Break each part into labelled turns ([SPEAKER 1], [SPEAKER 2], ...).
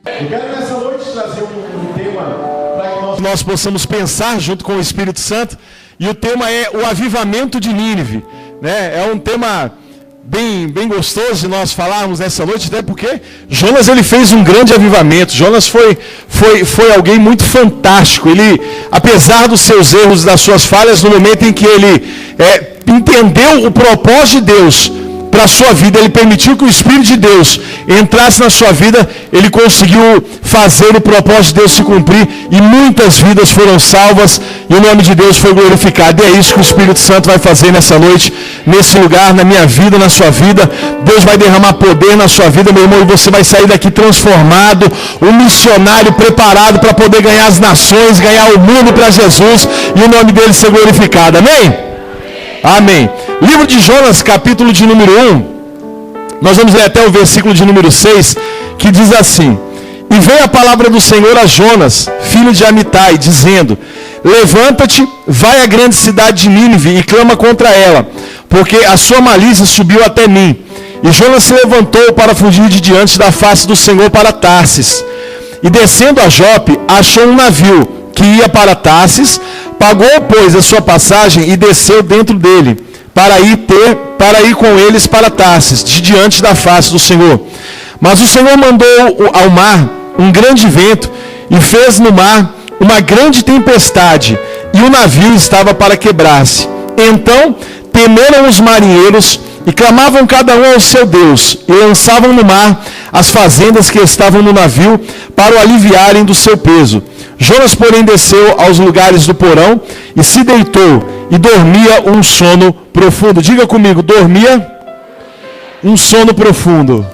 [SPEAKER 1] Eu quero nessa noite trazer um tema para que nós possamos pensar junto com o Espírito Santo. E o tema é o avivamento de Nínive, né? É um tema bem gostoso de nós falarmos nessa noite, até porque Jonas ele fez um grande avivamento. Jonas foi alguém muito fantástico. Ele, apesar dos seus erros, das suas falhas, no momento em que ele entendeu o propósito de Deus para a sua vida, ele permitiu que o Espírito de Deus entrasse na sua vida, ele conseguiu fazer o propósito de Deus se cumprir, e muitas vidas foram salvas, e o nome de Deus foi glorificado. E é isso que o Espírito Santo vai fazer nessa noite, nesse lugar, na minha vida, na sua vida. Deus vai derramar poder na sua vida, meu irmão, e você vai sair daqui transformado, um missionário preparado para poder ganhar as nações, ganhar o mundo para Jesus, e o nome dele ser glorificado. Amém? Amém. Livro de Jonas, capítulo de número 1, nós vamos ler até o versículo de número 6, que diz assim: E veio a palavra do Senhor a Jonas, filho de Amitai, dizendo: Levanta-te, vai à grande cidade de Nínive e clama contra ela, porque a sua malícia subiu até mim. E Jonas se levantou para fugir de diante da face do Senhor para Tarsis. E descendo a Jope, achou um navio que ia para Tarsis, pagou, pois, a sua passagem e desceu dentro dele, para ir com eles para Tarsis, de diante da face do Senhor. Mas o Senhor mandou ao mar um grande vento, e fez no mar uma grande tempestade, e o navio estava para quebrar-se. Então temeram os marinheiros, e clamavam cada um ao seu Deus, e lançavam no mar as fazendas que estavam no navio, para o aliviarem do seu peso. Jonas, porém, desceu aos lugares do porão, e se deitou, e dormia um sono profundo. Diga comigo, dormia um sono profundo.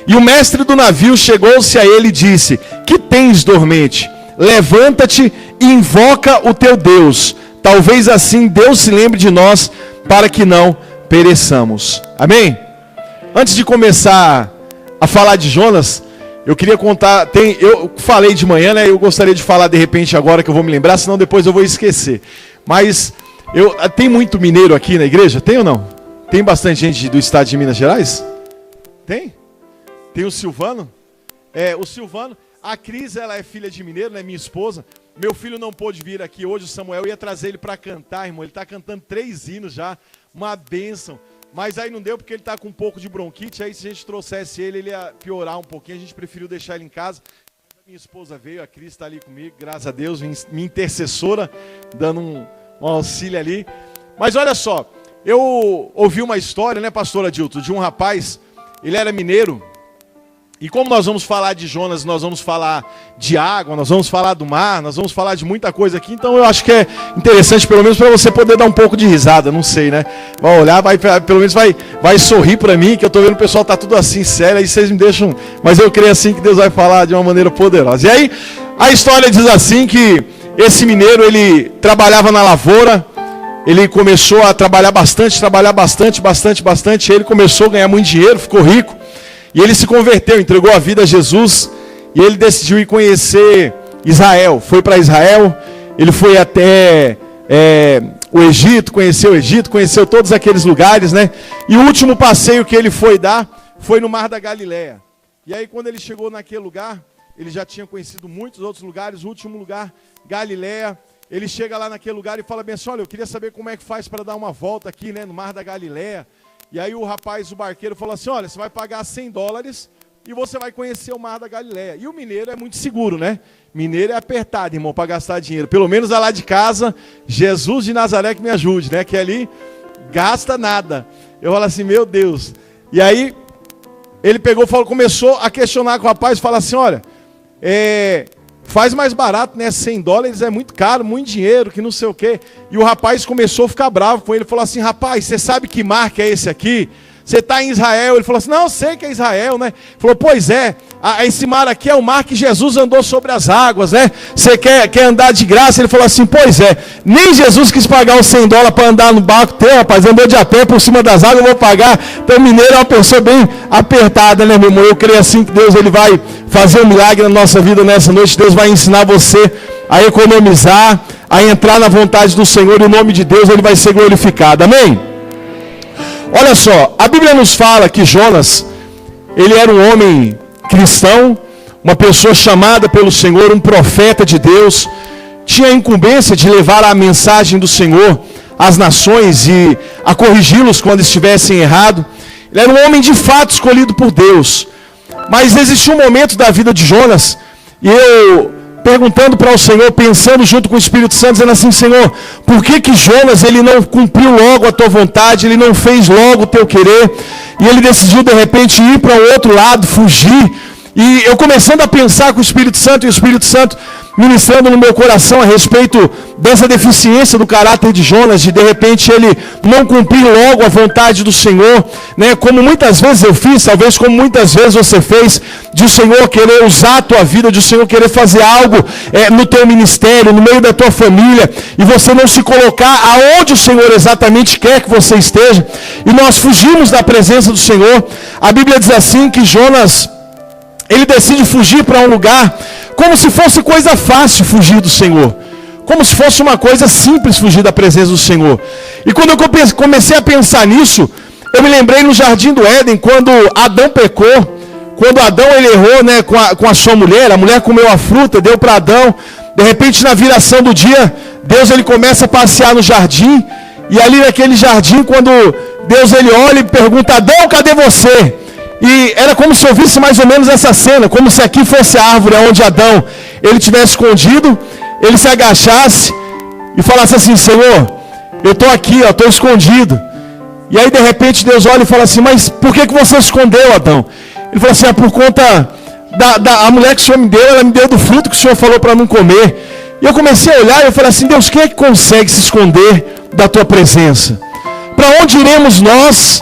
[SPEAKER 1] E o mestre do navio chegou-se a ele e disse: Que tens, dormente? Levanta-te e invoca o teu Deus. Talvez assim Deus se lembre de nós, para que não pereçamos. Amém? Antes de começar a falar de Jonas, eu queria contar, eu falei de manhã, né? Eu gostaria de falar de repente agora que eu vou me lembrar, senão depois eu vou esquecer. Mas tem muito mineiro aqui na igreja? Tem ou não? Tem bastante gente do estado de Minas Gerais? Tem? Tem o Silvano? O Silvano. A Cris, ela é filha de mineiro, né? Minha esposa. Meu filho não pôde vir aqui hoje, o Samuel ia trazer ele para cantar, irmão. Ele está cantando 3 hinos já, uma bênção. Mas aí não deu porque ele está com um pouco de bronquite. Aí se a gente trouxesse ele ia piorar um pouquinho. A gente preferiu deixar ele em casa. Minha esposa veio, a Cris está ali comigo, graças a Deus, minha intercessora, dando um auxílio ali. Mas olha só, eu ouvi uma história, né, pastor Adilto, de um rapaz, ele era mineiro. E como nós vamos falar de Jonas, nós vamos falar de água, nós vamos falar do mar, nós vamos falar de muita coisa aqui. Então eu acho que é interessante, pelo menos para você poder dar um pouco de risada, não sei, né? Vai olhar, pelo menos vai sorrir para mim, que eu estou vendo o pessoal tá tudo assim, sério, aí vocês me deixam... Mas eu creio assim que Deus vai falar de uma maneira poderosa. E aí, a história diz assim que esse mineiro, ele trabalhava na lavoura, ele começou a trabalhar bastante, ele começou a ganhar muito dinheiro, ficou rico. E ele se converteu, entregou a vida a Jesus, e ele decidiu ir conhecer Israel. Foi para Israel, ele foi até o Egito, conheceu todos aqueles lugares, né? E o último passeio que ele foi dar foi no Mar da Galileia. E aí quando ele chegou naquele lugar, ele já tinha conhecido muitos outros lugares, o último lugar, Galileia. Ele chega lá naquele lugar e fala bem assim: olha, eu queria saber como é que faz para dar uma volta aqui, né, no Mar da Galileia. E aí o barqueiro falou assim: olha, você vai pagar $100 e você vai conhecer o Mar da Galileia. E o mineiro é muito seguro, né? Mineiro é apertado, irmão, para gastar dinheiro. Pelo menos lá de casa, Jesus de Nazaré que me ajude, né? Que ali gasta nada. Eu falo assim, meu Deus. E aí ele começou a questionar com o rapaz, fala assim: olha, faz mais barato, né? $100 é muito caro, muito dinheiro, que não sei o quê. E o rapaz começou a ficar bravo com ele, falou assim: rapaz, você sabe que mar que é esse aqui? Você está em Israel? Ele falou assim: não, eu sei que é Israel, né? Ele falou: pois é, esse mar aqui é o mar que Jesus andou sobre as águas, né? Você quer andar de graça? Ele falou assim: pois é, nem Jesus quis pagar os $100 para andar no barco teu, rapaz, andou de a pé por cima das águas, eu vou pagar. Então o mineiro é uma pessoa bem apertada, né, meu irmão? Eu creio assim que Deus ele vai fazer um milagre na nossa vida nessa noite. Deus vai ensinar você a economizar, a entrar na vontade do Senhor, e o nome de Deus ele vai ser glorificado, amém? Olha só, a Bíblia nos fala que Jonas, ele era um homem cristão, uma pessoa chamada pelo Senhor, um profeta de Deus, tinha a incumbência de levar a mensagem do Senhor às nações e a corrigi-los quando estivessem errados. Ele era um homem de fato escolhido por Deus. Mas existiu um momento da vida de Jonas, e eu perguntando para o Senhor, pensando junto com o Espírito Santo, dizendo assim: Senhor, por que Jonas ele não cumpriu logo a tua vontade, ele não fez logo o teu querer, e ele decidiu de repente ir para o outro lado, fugir? E eu começando a pensar com o Espírito Santo, e o Espírito Santo ministrando no meu coração a respeito dessa deficiência do caráter de Jonas, de repente ele não cumprir logo a vontade do Senhor, né? Como muitas vezes eu fiz, talvez como muitas vezes você fez, de o Senhor querer usar a tua vida, de o Senhor querer fazer algo no teu ministério, no meio da tua família, e você não se colocar aonde o Senhor exatamente quer que você esteja, e nós fugimos da presença do Senhor. A Bíblia diz assim que Jonas, ele decide fugir para um lugar como se fosse coisa fácil fugir do Senhor, como se fosse uma coisa simples fugir da presença do Senhor. E quando eu comecei a pensar nisso, eu me lembrei no Jardim do Éden, quando Adão pecou, quando Adão ele errou, né, com a sua mulher, a mulher comeu a fruta, deu para Adão, de repente na viração do dia, Deus ele começa a passear no jardim, e ali naquele jardim, quando Deus ele olha e pergunta: Adão, cadê você? E era como se eu visse mais ou menos essa cena, como se aqui fosse a árvore onde Adão ele tivesse escondido, ele se agachasse e falasse assim: Senhor, eu estou aqui, estou escondido. E aí de repente Deus olha e fala assim: mas por que você escondeu, Adão? Ele falou assim: por conta da mulher que o Senhor me deu, ela me deu do fruto que o Senhor falou para não comer. E eu comecei a olhar e eu falei assim: Deus, quem é que consegue se esconder da tua presença? Para onde iremos nós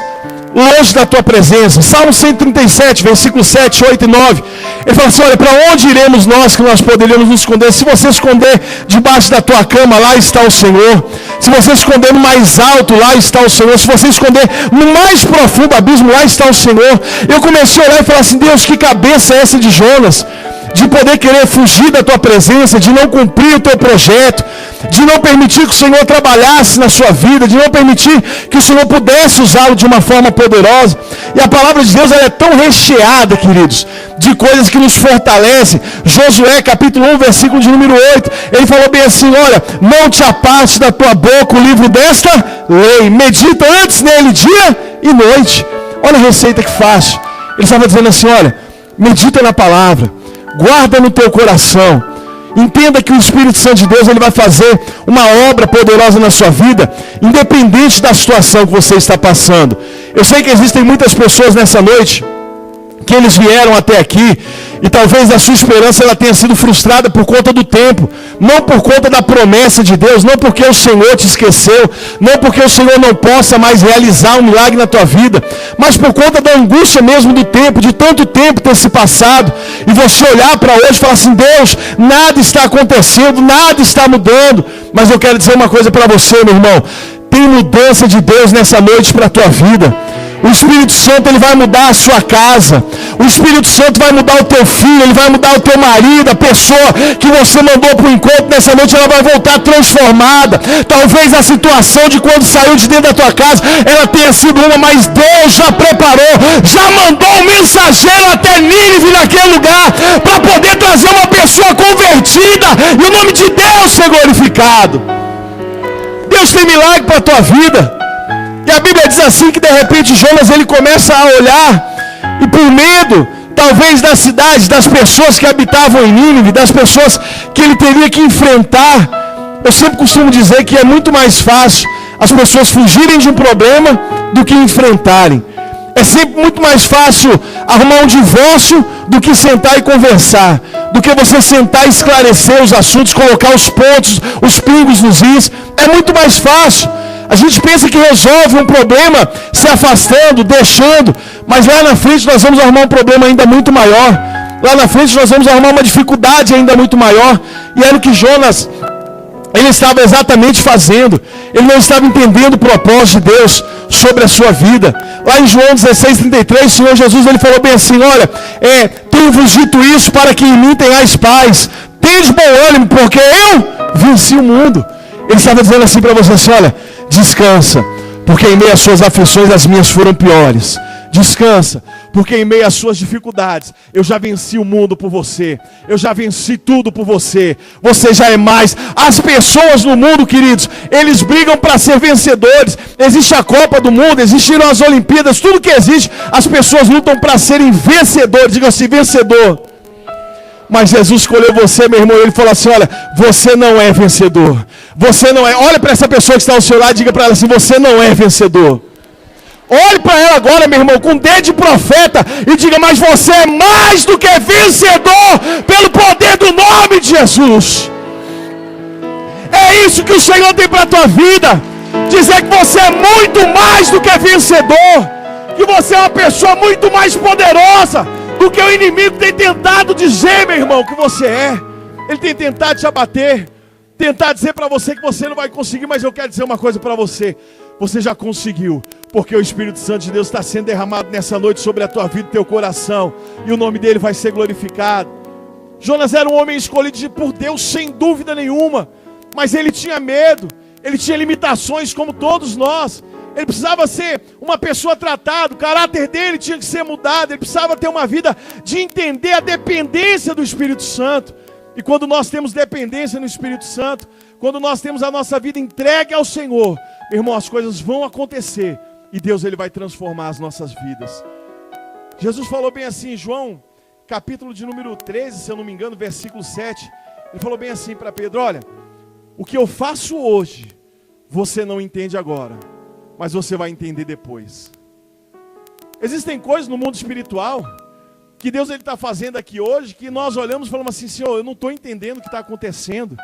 [SPEAKER 1] longe da tua presença? Salmo 137, versículos 7, 8 e 9. Ele fala assim: olha, para onde iremos nós que nós poderíamos nos esconder? Se você esconder debaixo da tua cama, lá está o Senhor. Se você esconder no mais alto, lá está o Senhor. Se você esconder no mais profundo abismo, lá está o Senhor. Eu comecei a olhar e falar assim: Deus, que cabeça é essa de Jonas? De poder querer fugir da tua presença, de não cumprir o teu projeto, de não permitir que o Senhor trabalhasse na sua vida, de não permitir que o Senhor pudesse usá-lo de uma forma poderosa. E a palavra de Deus ela é tão recheada, queridos, de coisas que nos fortalecem. Josué capítulo 1, versículo de número 8, ele falou bem assim: olha, não te aparte da tua boca o livro desta lei, medita antes nele dia e noite. Olha a receita que fácil. Ele estava dizendo assim: olha, medita na palavra, guarda no teu coração. Entenda que o Espírito Santo de Deus ele vai fazer uma obra poderosa na sua vida, independente da situação que você está passando. Eu sei que existem muitas pessoas nessa noite que eles vieram até aqui e talvez a sua esperança ela tenha sido frustrada por conta do tempo, não por conta da promessa de Deus, não porque o Senhor te esqueceu, não porque o Senhor não possa mais realizar um milagre na tua vida, mas por conta da angústia mesmo do tempo, de tanto tempo ter se passado, e você olhar para hoje e falar assim: Deus, nada está acontecendo, nada está mudando. Mas eu quero dizer uma coisa para você, meu irmão: tem mudança de Deus nessa noite para a tua vida. O Espírito Santo ele vai mudar a sua casa. O Espírito Santo vai mudar o teu filho, ele vai mudar o teu marido, a pessoa que você mandou para o encontro nessa noite, ela vai voltar transformada. Talvez a situação de quando saiu de dentro da tua casa, ela tenha sido uma, mas Deus já preparou, já mandou um mensageiro até Nínive naquele lugar, para poder trazer uma pessoa convertida, e o nome de Deus ser glorificado. Deus tem milagre para a tua vida. E a Bíblia diz assim que de repente Jonas ele começa a olhar, e por medo talvez da cidade, das pessoas que habitavam em Nínive, das pessoas que ele teria que enfrentar, eu sempre costumo dizer que é muito mais fácil as pessoas fugirem de um problema do que enfrentarem. É sempre muito mais fácil arrumar um divórcio do que sentar e conversar, do que você sentar e esclarecer os assuntos, colocar os pontos, os pingos nos is. É muito mais fácil. A gente pensa que resolve um problema se afastando, deixando, mas lá na frente nós vamos arrumar um problema ainda muito maior. Lá na frente nós vamos arrumar uma dificuldade ainda muito maior. E era o que Jonas ele estava exatamente fazendo. Ele não estava entendendo o propósito de Deus sobre a sua vida. Lá em João 16:33, o Senhor Jesus ele falou bem assim: olha, tenho-vos dito isso para que em mim tenhais paz. Tende bom ânimo, porque eu venci o mundo. Ele estava dizendo assim para você assim: olha, descansa, porque em meio às suas aflições as minhas foram piores. Descansa, porque em meio às suas dificuldades, eu já venci o mundo por você, eu já venci tudo por você, você já é mais. As pessoas no mundo, queridos, eles brigam para ser vencedores. Existe a Copa do Mundo, existiram as Olimpíadas, tudo que existe, as pessoas lutam para serem vencedores. Diga assim, vencedor. Mas Jesus escolheu você, meu irmão, ele falou assim, olha, você não é vencedor, você não é. Olha para essa pessoa que está ao seu lado e diga para ela assim, você não é vencedor. Olhe para ela agora, meu irmão, com dedo de profeta e diga, mas você é mais do que vencedor pelo poder do nome de Jesus. É isso que o Senhor tem para a tua vida. Dizer que você é muito mais do que vencedor, que você é uma pessoa muito mais poderosa do que o inimigo tem tentado dizer, meu irmão, que você é. Ele tem tentado te abater, tentar dizer para você que você não vai conseguir, mas eu quero dizer uma coisa para você. Você já conseguiu, porque o Espírito Santo de Deus está sendo derramado nessa noite sobre a tua vida e teu coração, e o nome dele vai ser glorificado. Jonas era um homem escolhido por Deus sem dúvida nenhuma, mas ele tinha medo, ele tinha limitações como todos nós. Ele precisava ser uma pessoa tratada, o caráter dele tinha que ser mudado, ele precisava ter uma vida de entender a dependência do Espírito Santo. E quando nós temos dependência no Espírito Santo, quando nós temos a nossa vida entregue ao Senhor, meu irmão, as coisas vão acontecer e Deus ele vai transformar as nossas vidas. Jesus falou bem assim em João, capítulo de número 13, se eu não me engano, versículo 7. Ele falou bem assim para Pedro, olha, o que eu faço hoje, você não entende agora, mas você vai entender depois. Existem coisas no mundo espiritual que Deus está fazendo aqui hoje, que nós olhamos e falamos assim, Senhor, eu não estou entendendo o que está acontecendo,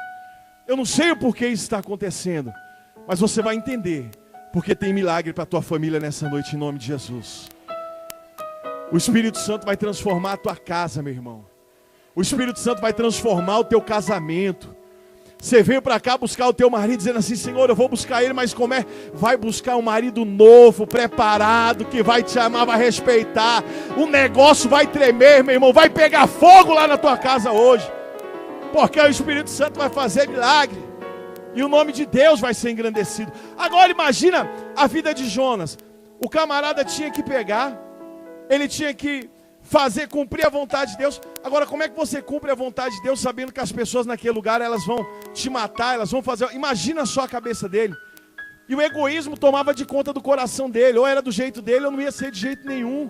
[SPEAKER 1] eu não sei o porquê isso está acontecendo, mas você vai entender, porque tem milagre para a tua família nessa noite, em nome de Jesus. O Espírito Santo vai transformar a tua casa, meu irmão. O Espírito Santo vai transformar o teu casamento. Você veio para cá buscar o teu marido, dizendo assim, Senhor, eu vou buscar ele, mas como é? Vai buscar um marido novo, preparado, que vai te amar, vai respeitar. O negócio vai tremer, meu irmão, vai pegar fogo lá na tua casa hoje. Porque o Espírito Santo vai fazer milagre. E o nome de Deus vai ser engrandecido. Agora imagina a vida de Jonas. O camarada tinha que pegar, ele tinha que fazer, cumprir a vontade de Deus. Agora, como é que você cumpre a vontade de Deus sabendo que as pessoas naquele lugar, elas vão te matar, elas vão fazer... Imagina só a cabeça dele. E o egoísmo tomava de conta do coração dele. Ou era do jeito dele, ou não ia ser de jeito nenhum.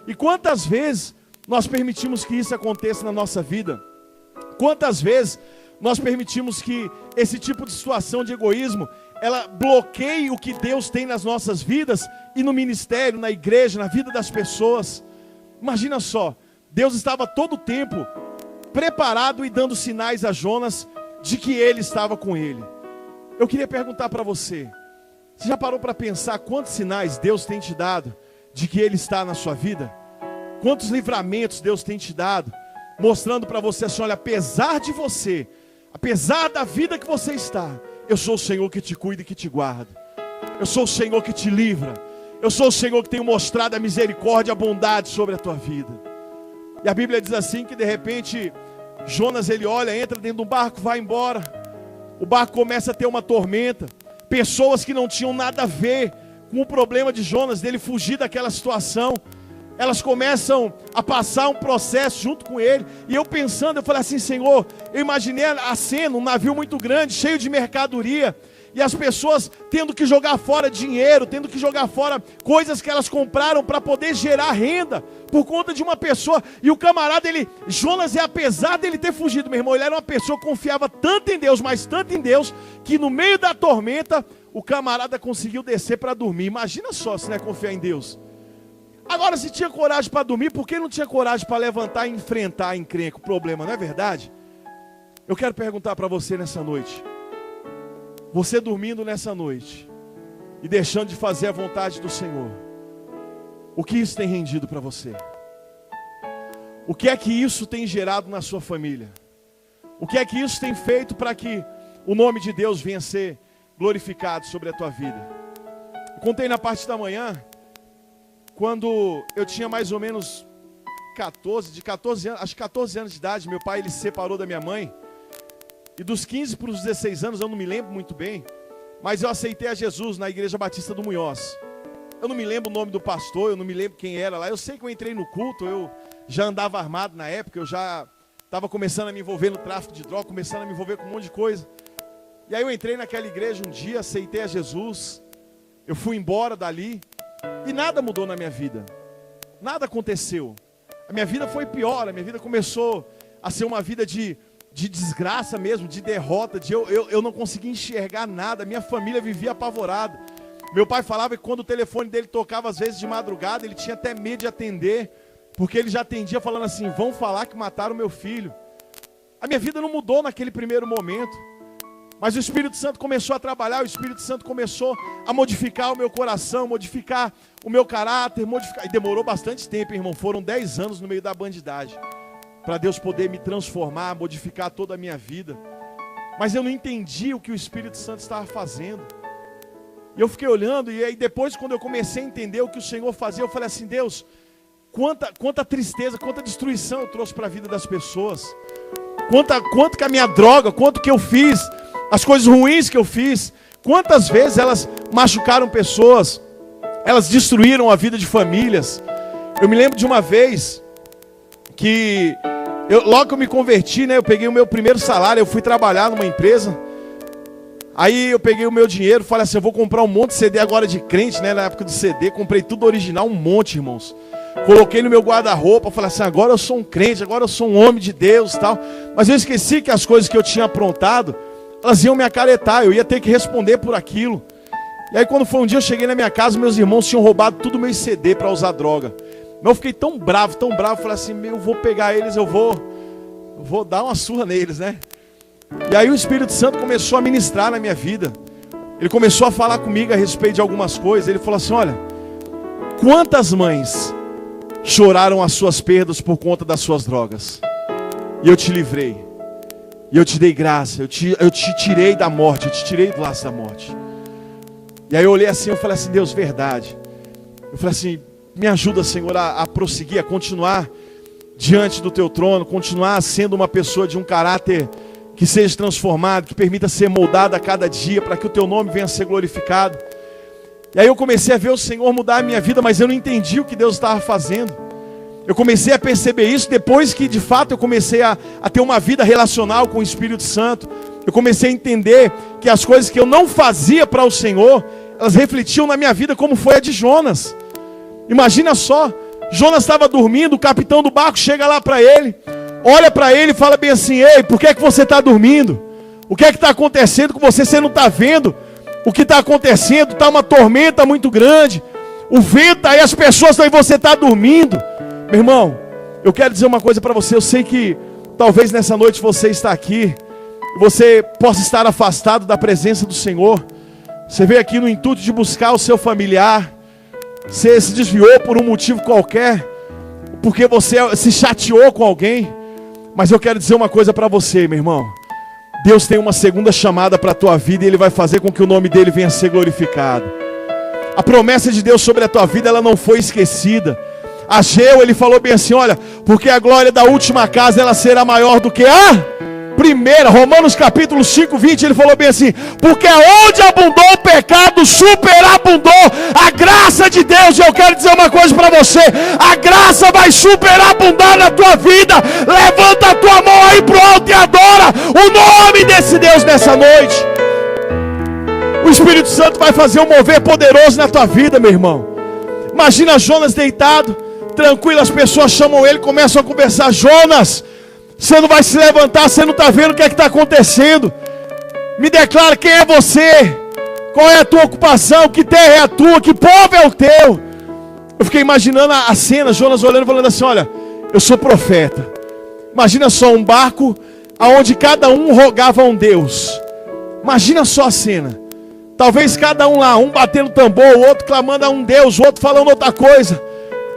[SPEAKER 1] E quantas vezes nós permitimos que isso aconteça na nossa vida? Quantas vezes nós permitimos que esse tipo de situação de egoísmo, ela bloqueie o que Deus tem nas nossas vidas e no ministério, na igreja, na vida das pessoas? Imagina só, Deus estava todo o tempo preparado e dando sinais a Jonas de que ele estava com ele. Eu queria perguntar para você, você já parou para pensar quantos sinais Deus tem te dado de que ele está na sua vida? Quantos livramentos Deus tem te dado, mostrando para você assim, olha, apesar de você, apesar da vida que você está, eu sou o Senhor que te cuida e que te guarda. Eu sou o Senhor que te livra. Eu sou o Senhor que tenho mostrado a misericórdia e a bondade sobre a tua vida. E a Bíblia diz assim que de repente Jonas ele olha, entra dentro de um barco, vai embora. O barco começa a ter uma tormenta. Pessoas que não tinham nada a ver com o problema de Jonas, dele fugir daquela situação, elas começam a passar um processo junto com ele. E eu pensando, eu falei assim, Senhor, eu imaginei a cena, um navio muito grande, cheio de mercadoria, e as pessoas tendo que jogar fora dinheiro, tendo que jogar fora coisas que elas compraram para poder gerar renda, por conta de uma pessoa. E o camarada, Jonas, apesar dele ter fugido, meu irmão, ele era uma pessoa que confiava tanto em Deus, mas tanto em Deus, que no meio da tormenta, o camarada conseguiu descer para dormir. Imagina só se não é confiar em Deus. Agora, se tinha coragem para dormir, por que não tinha coragem para levantar e enfrentar a encrenca, o problema, não é verdade? Eu quero perguntar para você nessa noite. Você dormindo nessa noite e deixando de fazer a vontade do Senhor, o que isso tem rendido para você? O que é que isso tem gerado na sua família? O que é que isso tem feito para que o nome de Deus venha a ser glorificado sobre a tua vida? Eu contei na parte da manhã, quando eu tinha mais ou menos 14 anos, acho que 14 anos de idade, meu pai ele se separou da minha mãe. E dos 15 para os 16 anos, eu não me lembro muito bem, mas eu aceitei a Jesus na Igreja Batista do Munhoz. Eu não me lembro o nome do pastor, eu não me lembro quem era lá. Eu sei que eu entrei no culto, eu já andava armado na época, eu já estava começando a me envolver no tráfico de droga, começando a me envolver com um monte de coisa. E aí eu entrei naquela igreja um dia, aceitei a Jesus, eu fui embora dali e nada mudou na minha vida. Nada aconteceu. A minha vida foi pior, a minha vida começou a ser uma vida de desgraça mesmo, de derrota, eu não conseguia enxergar nada, minha família vivia apavorada. Meu pai falava que quando o telefone dele tocava às vezes de madrugada, ele tinha até medo de atender, porque ele já atendia falando assim, vão falar que mataram meu filho. A minha vida não mudou naquele primeiro momento, mas o Espírito Santo começou a trabalhar, o Espírito Santo começou a modificar o meu coração, modificar o meu caráter, e demorou bastante tempo, irmão, foram 10 anos no meio da bandidagem, para Deus poder me transformar, modificar toda a minha vida. Mas eu não entendi o que o Espírito Santo estava fazendo. E eu fiquei olhando, e aí depois quando eu comecei a entender o que o Senhor fazia, eu falei assim, Deus, quanta tristeza, quanta destruição eu trouxe para a vida das pessoas. Quanto que a minha droga, quanto que eu fiz, as coisas ruins que eu fiz, quantas vezes elas machucaram pessoas, elas destruíram a vida de famílias. Eu me lembro de uma vez que logo que eu me converti, né, eu peguei o meu primeiro salário, eu fui trabalhar numa empresa. Aí eu peguei o meu dinheiro, falei assim, eu vou comprar um monte de CD agora de crente, né, na época do CD, comprei tudo original, um monte, irmãos. Coloquei no meu guarda-roupa, falei assim, agora eu sou um crente, agora eu sou um homem de Deus e tal. Mas eu esqueci que as coisas que eu tinha aprontado, elas iam me acaretar, eu ia ter que responder por aquilo. E aí quando foi um dia eu cheguei na minha casa, meus irmãos tinham roubado tudo meu CD para usar droga. Mas eu fiquei tão bravo, falei assim, eu vou pegar eles, eu vou dar uma surra neles, né? E aí o Espírito Santo começou a ministrar na minha vida. Ele começou a falar comigo a respeito de algumas coisas. Ele falou assim, olha, quantas mães choraram as suas perdas por conta das suas drogas? E eu te livrei. E eu te dei graça, eu te tirei da morte, eu te tirei do laço da morte. E aí eu olhei assim, eu falei assim, Deus, verdade. Eu falei assim, me ajuda, Senhor, a prosseguir, a continuar diante do teu trono, continuar sendo uma pessoa de um caráter que seja transformado, que permita ser moldado a cada dia, para que o teu nome venha a ser glorificado. E aí eu comecei a ver o Senhor mudar a minha vida, mas eu não entendi o que Deus estava fazendo. Eu comecei a perceber isso depois que de fato eu comecei a ter uma vida relacional com o Espírito Santo. Eu comecei a entender que as coisas que eu não fazia para o Senhor, elas refletiam na minha vida, como foi a de Jonas. Imagina só, Jonas estava dormindo, o capitão do barco chega lá para ele, olha para ele e fala bem assim, ei, por que é que você está dormindo? O que é que está acontecendo com você? Você não está vendo o que está acontecendo? Está uma tormenta muito grande, o vento aí, as pessoas estão aí, você está dormindo. Meu irmão, eu quero dizer uma coisa para você, eu sei que talvez nessa noite você está aqui, você possa estar afastado da presença do Senhor. Você veio aqui no intuito de buscar o seu familiar, você se desviou por um motivo qualquer, porque você se chateou com alguém. Mas eu quero dizer uma coisa para você, meu irmão. Deus tem uma segunda chamada para a tua vida e Ele vai fazer com que o nome dEle venha a ser glorificado. A promessa de Deus sobre a tua vida, ela não foi esquecida. Ageu, ele falou bem assim, olha, porque a glória da última casa, ela será maior do que a primeira. Romanos capítulo 5, 20, ele falou bem assim, porque onde abundou o pecado, superabundou a graça de Deus. E eu quero dizer uma coisa para você, a graça vai superabundar na tua vida. Levanta a tua mão aí pro alto e adora o nome desse Deus nessa noite. O Espírito Santo vai fazer um mover poderoso na tua vida, meu irmão. Imagina Jonas deitado, tranquilo, as pessoas chamam ele, começam a conversar. Jonas, você não vai se levantar, você não está vendo o que é que está acontecendo? Me declara quem é você, qual é a tua ocupação, que terra é a tua, que povo é o teu. Eu fiquei imaginando a cena, Jonas olhando e falando assim, olha, eu sou profeta. Imagina só um barco onde cada um rogava a um Deus. Imagina só a cena. Talvez cada um lá, um batendo tambor, o outro clamando a um Deus, o outro falando outra coisa.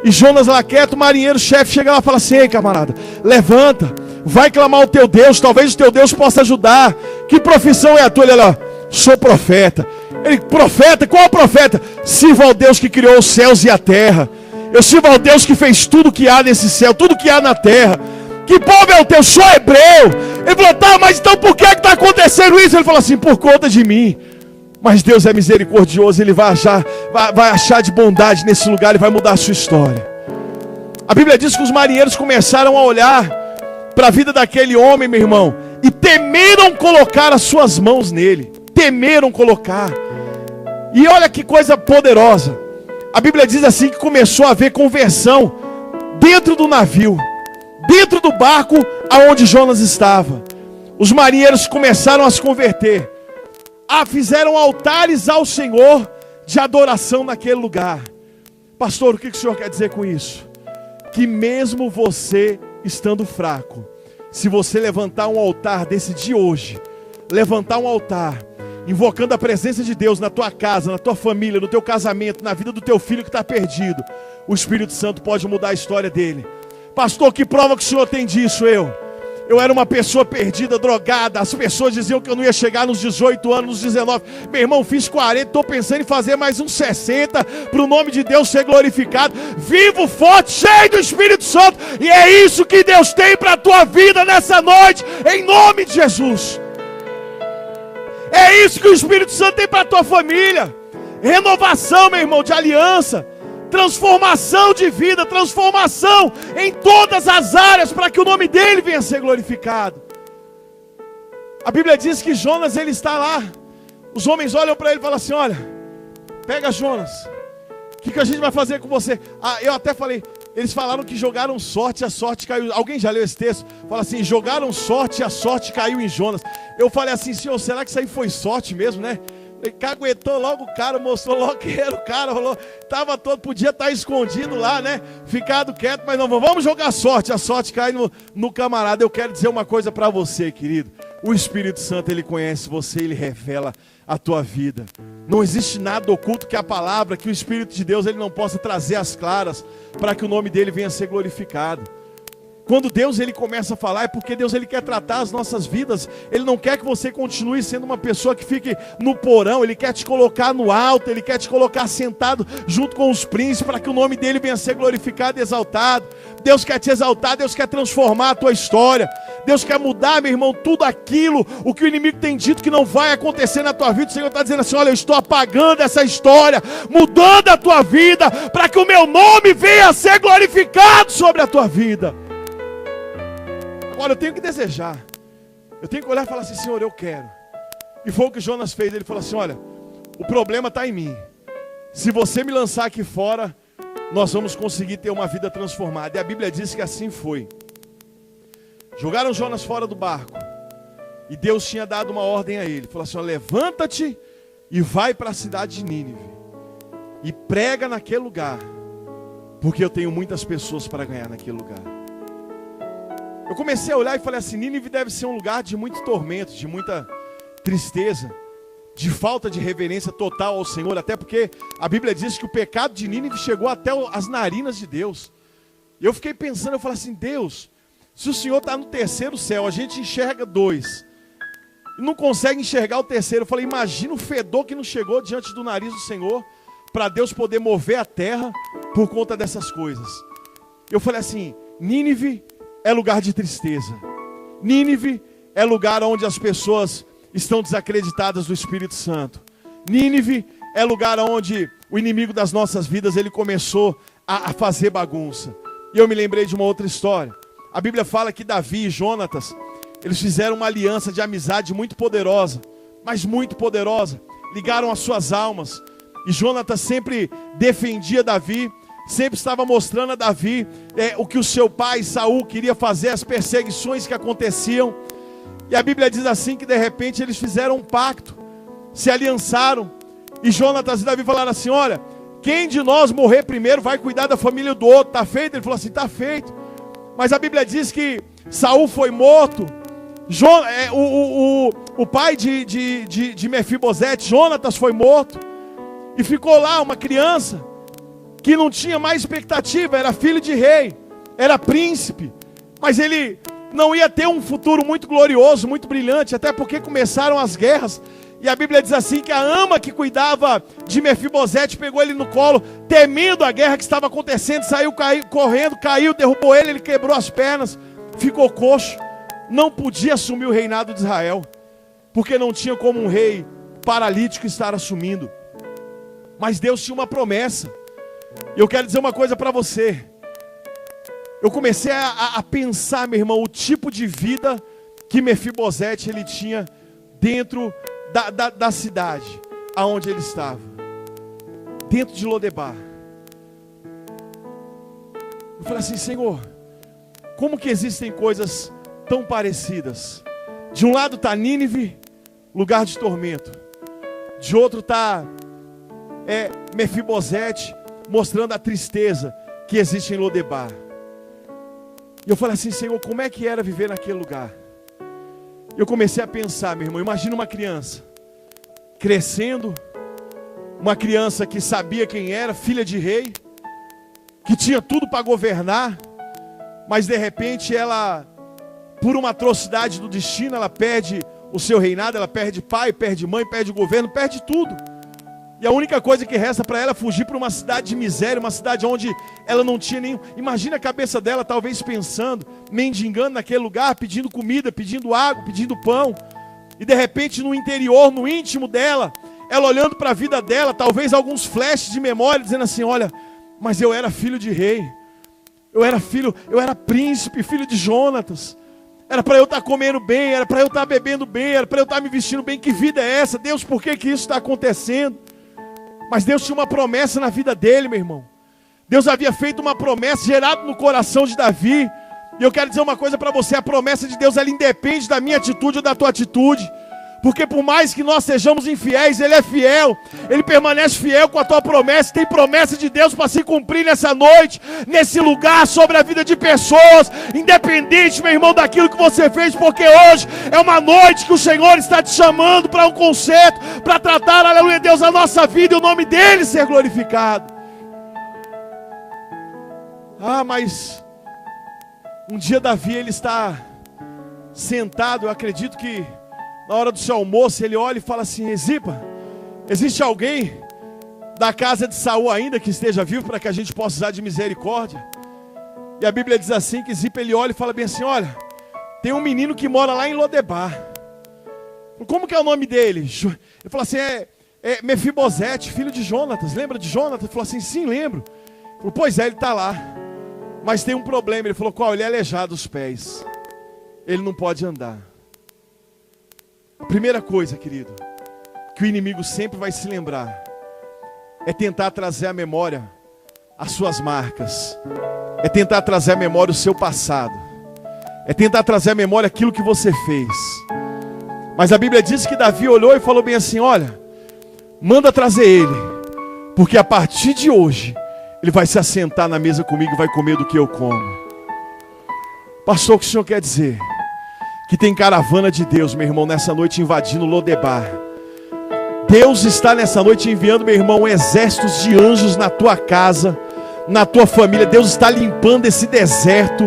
[SPEAKER 1] E Jonas lá quieto, o marinheiro-chefe chega lá e fala assim, ei camarada, levanta, vai clamar ao teu Deus, talvez o teu Deus possa ajudar. Que profissão é a tua? Ele lá, sou profeta. Ele, profeta? Qual profeta? Sirva ao Deus que criou os céus e a terra. Eu sirvo ao Deus que fez tudo que há nesse céu, tudo que há na terra. Que povo é o teu? Sou hebreu. Ele falou, tá, mas então por que está acontecendo isso? Ele falou assim, por conta de mim. Mas Deus é misericordioso, Ele vai achar de bondade nesse lugar, Ele vai mudar a sua história. A Bíblia diz que os marinheiros começaram a olhar para a vida daquele homem, meu irmão, e temeram colocar as suas mãos nele. Temeram colocar. E olha que coisa poderosa. A Bíblia diz assim que começou a haver conversão dentro do navio, dentro do barco aonde Jonas estava. Os marinheiros começaram a se converter. Fizeram altares ao Senhor de adoração naquele lugar. Pastor, o que o Senhor quer dizer com isso? Que mesmo você estando fraco, se você levantar um altar desse de hoje, levantar um altar, invocando a presença de Deus na tua casa, na tua família, no teu casamento, na vida do teu filho que está perdido, o Espírito Santo pode mudar a história dele. Pastor, que prova que o Senhor tem disso? Eu era uma pessoa perdida, drogada. As pessoas diziam que eu não ia chegar nos 18 anos, nos 19. Meu irmão, fiz 40, estou pensando em fazer mais uns 60, para o nome de Deus ser glorificado. Vivo, forte, cheio do Espírito Santo. E é isso que Deus tem para a tua vida nessa noite, em nome de Jesus. É isso que o Espírito Santo tem para a tua família. Renovação, meu irmão, de aliança. Transformação de vida, transformação em todas as áreas, para que o nome dele venha a ser glorificado. A Bíblia diz que Jonas, ele está lá. Os homens olham para ele e falam assim: olha, pega Jonas, o que a gente vai fazer com você? Eu até falei, eles falaram que jogaram sorte, a sorte caiu. Alguém já leu esse texto? Fala assim: jogaram sorte e a sorte caiu em Jonas. Eu falei assim: Senhor, será que isso aí foi sorte mesmo, né? Ele caguetou logo o cara, mostrou logo que era o cara, falou, estava todo, podia estar escondido lá, né? Ficado quieto, mas não, vamos jogar sorte, a sorte cai no camarada. Eu quero dizer uma coisa para você, querido. O Espírito Santo, ele conhece você, ele revela a tua vida. Não existe nada oculto que a palavra, que o Espírito de Deus, ele não possa trazer às claras, para que o nome dele venha a ser glorificado. Quando Deus ele começa a falar, é porque Deus ele quer tratar as nossas vidas. Ele não quer que você continue sendo uma pessoa que fique no porão. Ele quer te colocar no alto, ele quer te colocar sentado junto com os príncipes, para que o nome dele venha a ser glorificado e exaltado. Deus quer te exaltar, Deus quer transformar a tua história. Deus quer mudar, meu irmão, tudo aquilo, o que o inimigo tem dito que não vai acontecer na tua vida. O Senhor está dizendo assim: olha, eu estou apagando essa história, mudando a tua vida, para que o meu nome venha a ser glorificado sobre a tua vida. Agora eu tenho que desejar, eu tenho que olhar e falar assim: Senhor, eu quero. E foi o que Jonas fez. Ele falou assim: olha, o problema está em mim. Se você me lançar aqui fora, nós vamos conseguir ter uma vida transformada. E a Bíblia diz que assim foi. Jogaram Jonas fora do barco, e Deus tinha dado uma ordem a ele. Falou assim: olha, levanta-te e vai para a cidade de Nínive, e prega naquele lugar, porque eu tenho muitas pessoas para ganhar naquele lugar. Eu comecei a olhar e falei assim: Nínive deve ser um lugar de muito tormento, de muita tristeza, de falta de reverência total ao Senhor. Até porque a Bíblia diz que o pecado de Nínive chegou até as narinas de Deus. E eu fiquei pensando, eu falei assim: Deus, se o Senhor está no terceiro céu, a gente enxerga 2 e não consegue enxergar o terceiro. Eu falei: imagina o fedor que não chegou diante do nariz do Senhor, para Deus poder mover a terra por conta dessas coisas. Eu falei assim: Nínive é lugar de tristeza. Nínive é lugar onde as pessoas estão desacreditadas do Espírito Santo. Nínive é lugar onde o inimigo das nossas vidas, ele começou a fazer bagunça. E eu me lembrei de uma outra história. A Bíblia fala que Davi e Jonatas, eles fizeram uma aliança de amizade muito poderosa, mas muito poderosa. Ligaram as suas almas. E Jonatas sempre defendia Davi, sempre estava mostrando a Davi o que o seu pai Saul queria fazer, as perseguições que aconteciam. E a Bíblia diz assim que de repente eles fizeram um pacto, se aliançaram, e Jonatas e Davi falaram assim: olha, quem de nós morrer primeiro vai cuidar da família do outro, está feito? Ele falou assim: está feito. Mas a Bíblia diz que Saul foi morto, o pai de Mefibosete, Jonatas, foi morto, e ficou lá uma criança que não tinha mais expectativa, era filho de rei, era príncipe, mas ele não ia ter um futuro muito glorioso, muito brilhante, até porque começaram as guerras. E a Bíblia diz assim que a ama que cuidava de Mefibosete pegou ele no colo, temendo a guerra que estava acontecendo, saiu correndo, caiu, derrubou ele quebrou as pernas, ficou coxo, não podia assumir o reinado de Israel, porque não tinha como um rei paralítico estar assumindo. Mas Deus tinha uma promessa. E eu quero dizer uma coisa para você. Eu comecei a pensar, meu irmão, o tipo de vida que Mefibosete ele tinha dentro da cidade, aonde ele estava. Dentro de Lodebar. Eu falei assim, Senhor, como que existem coisas tão parecidas? De um lado está Nínive, lugar de tormento. De outro está Mefibosete, mostrando a tristeza que existe em Lodebar. E eu falei assim, Senhor, como é que era viver naquele lugar? E eu comecei a pensar, meu irmão, imagina uma criança crescendo, uma criança que sabia quem era, filha de rei, que tinha tudo para governar, mas de repente ela, por uma atrocidade do destino, ela perde o seu reinado, ela perde pai, perde mãe, perde governo, perde tudo. E a única coisa que resta para ela é fugir para uma cidade de miséria, uma cidade onde ela não tinha nenhum... Imagina a cabeça dela talvez pensando, mendigando naquele lugar, pedindo comida, pedindo água, pedindo pão. E de repente no interior, no íntimo dela, ela olhando para a vida dela, talvez alguns flashes de memória, dizendo assim, olha, mas eu era filho de rei. Eu era príncipe, filho de Jonatas. Era para eu estar comendo bem, era para eu estar bebendo bem, era para eu estar me vestindo bem. Que vida é essa? Deus, por que isso está acontecendo? Mas Deus tinha uma promessa na vida dele, meu irmão. Deus havia feito uma promessa gerada no coração de Davi. E eu quero dizer uma coisa para você. A promessa de Deus, ela independe da minha atitude ou da tua atitude. Porque por mais que nós sejamos infiéis, Ele é fiel. Ele permanece fiel com a tua promessa. Tem promessa de Deus para se cumprir nessa noite, nesse lugar, sobre a vida de pessoas. Independente, meu irmão, daquilo que você fez. Porque hoje é uma noite que o Senhor está te chamando para um concerto, para tratar, aleluia, Deus, a nossa vida e o nome dEle ser glorificado. Ah, mas um dia Davi, ele está sentado, eu acredito que na hora do seu almoço, ele olha e fala assim, Ziba, existe alguém da casa de Saul ainda que esteja vivo para que a gente possa usar de misericórdia? E a Bíblia diz assim, que Ziba, ele olha e fala bem assim, olha, tem um menino que mora lá em Lodebar. Como que é o nome dele? Ele falou assim, é Mefibosete, filho de Jonatas. Lembra de Jonatas? Ele falou assim, sim, lembro. Ele falou, pois é, ele está lá. Mas tem um problema. Ele falou, qual? Ele é aleijado dos pés. Ele não pode andar. A primeira coisa, querido, que o inimigo sempre vai se lembrar, é tentar trazer à memória as suas marcas. É tentar trazer à memória o seu passado. É tentar trazer à memória aquilo que você fez. Mas a Bíblia diz que Davi olhou e falou bem assim, olha, manda trazer ele, porque a partir de hoje, ele vai se assentar na mesa comigo e vai comer do que eu como. Pastor, o que o senhor quer dizer? Que tem caravana de Deus, meu irmão, nessa noite invadindo Lodebar. Deus está nessa noite enviando, meu irmão, exércitos de anjos na tua casa, na tua família. Deus está limpando esse deserto,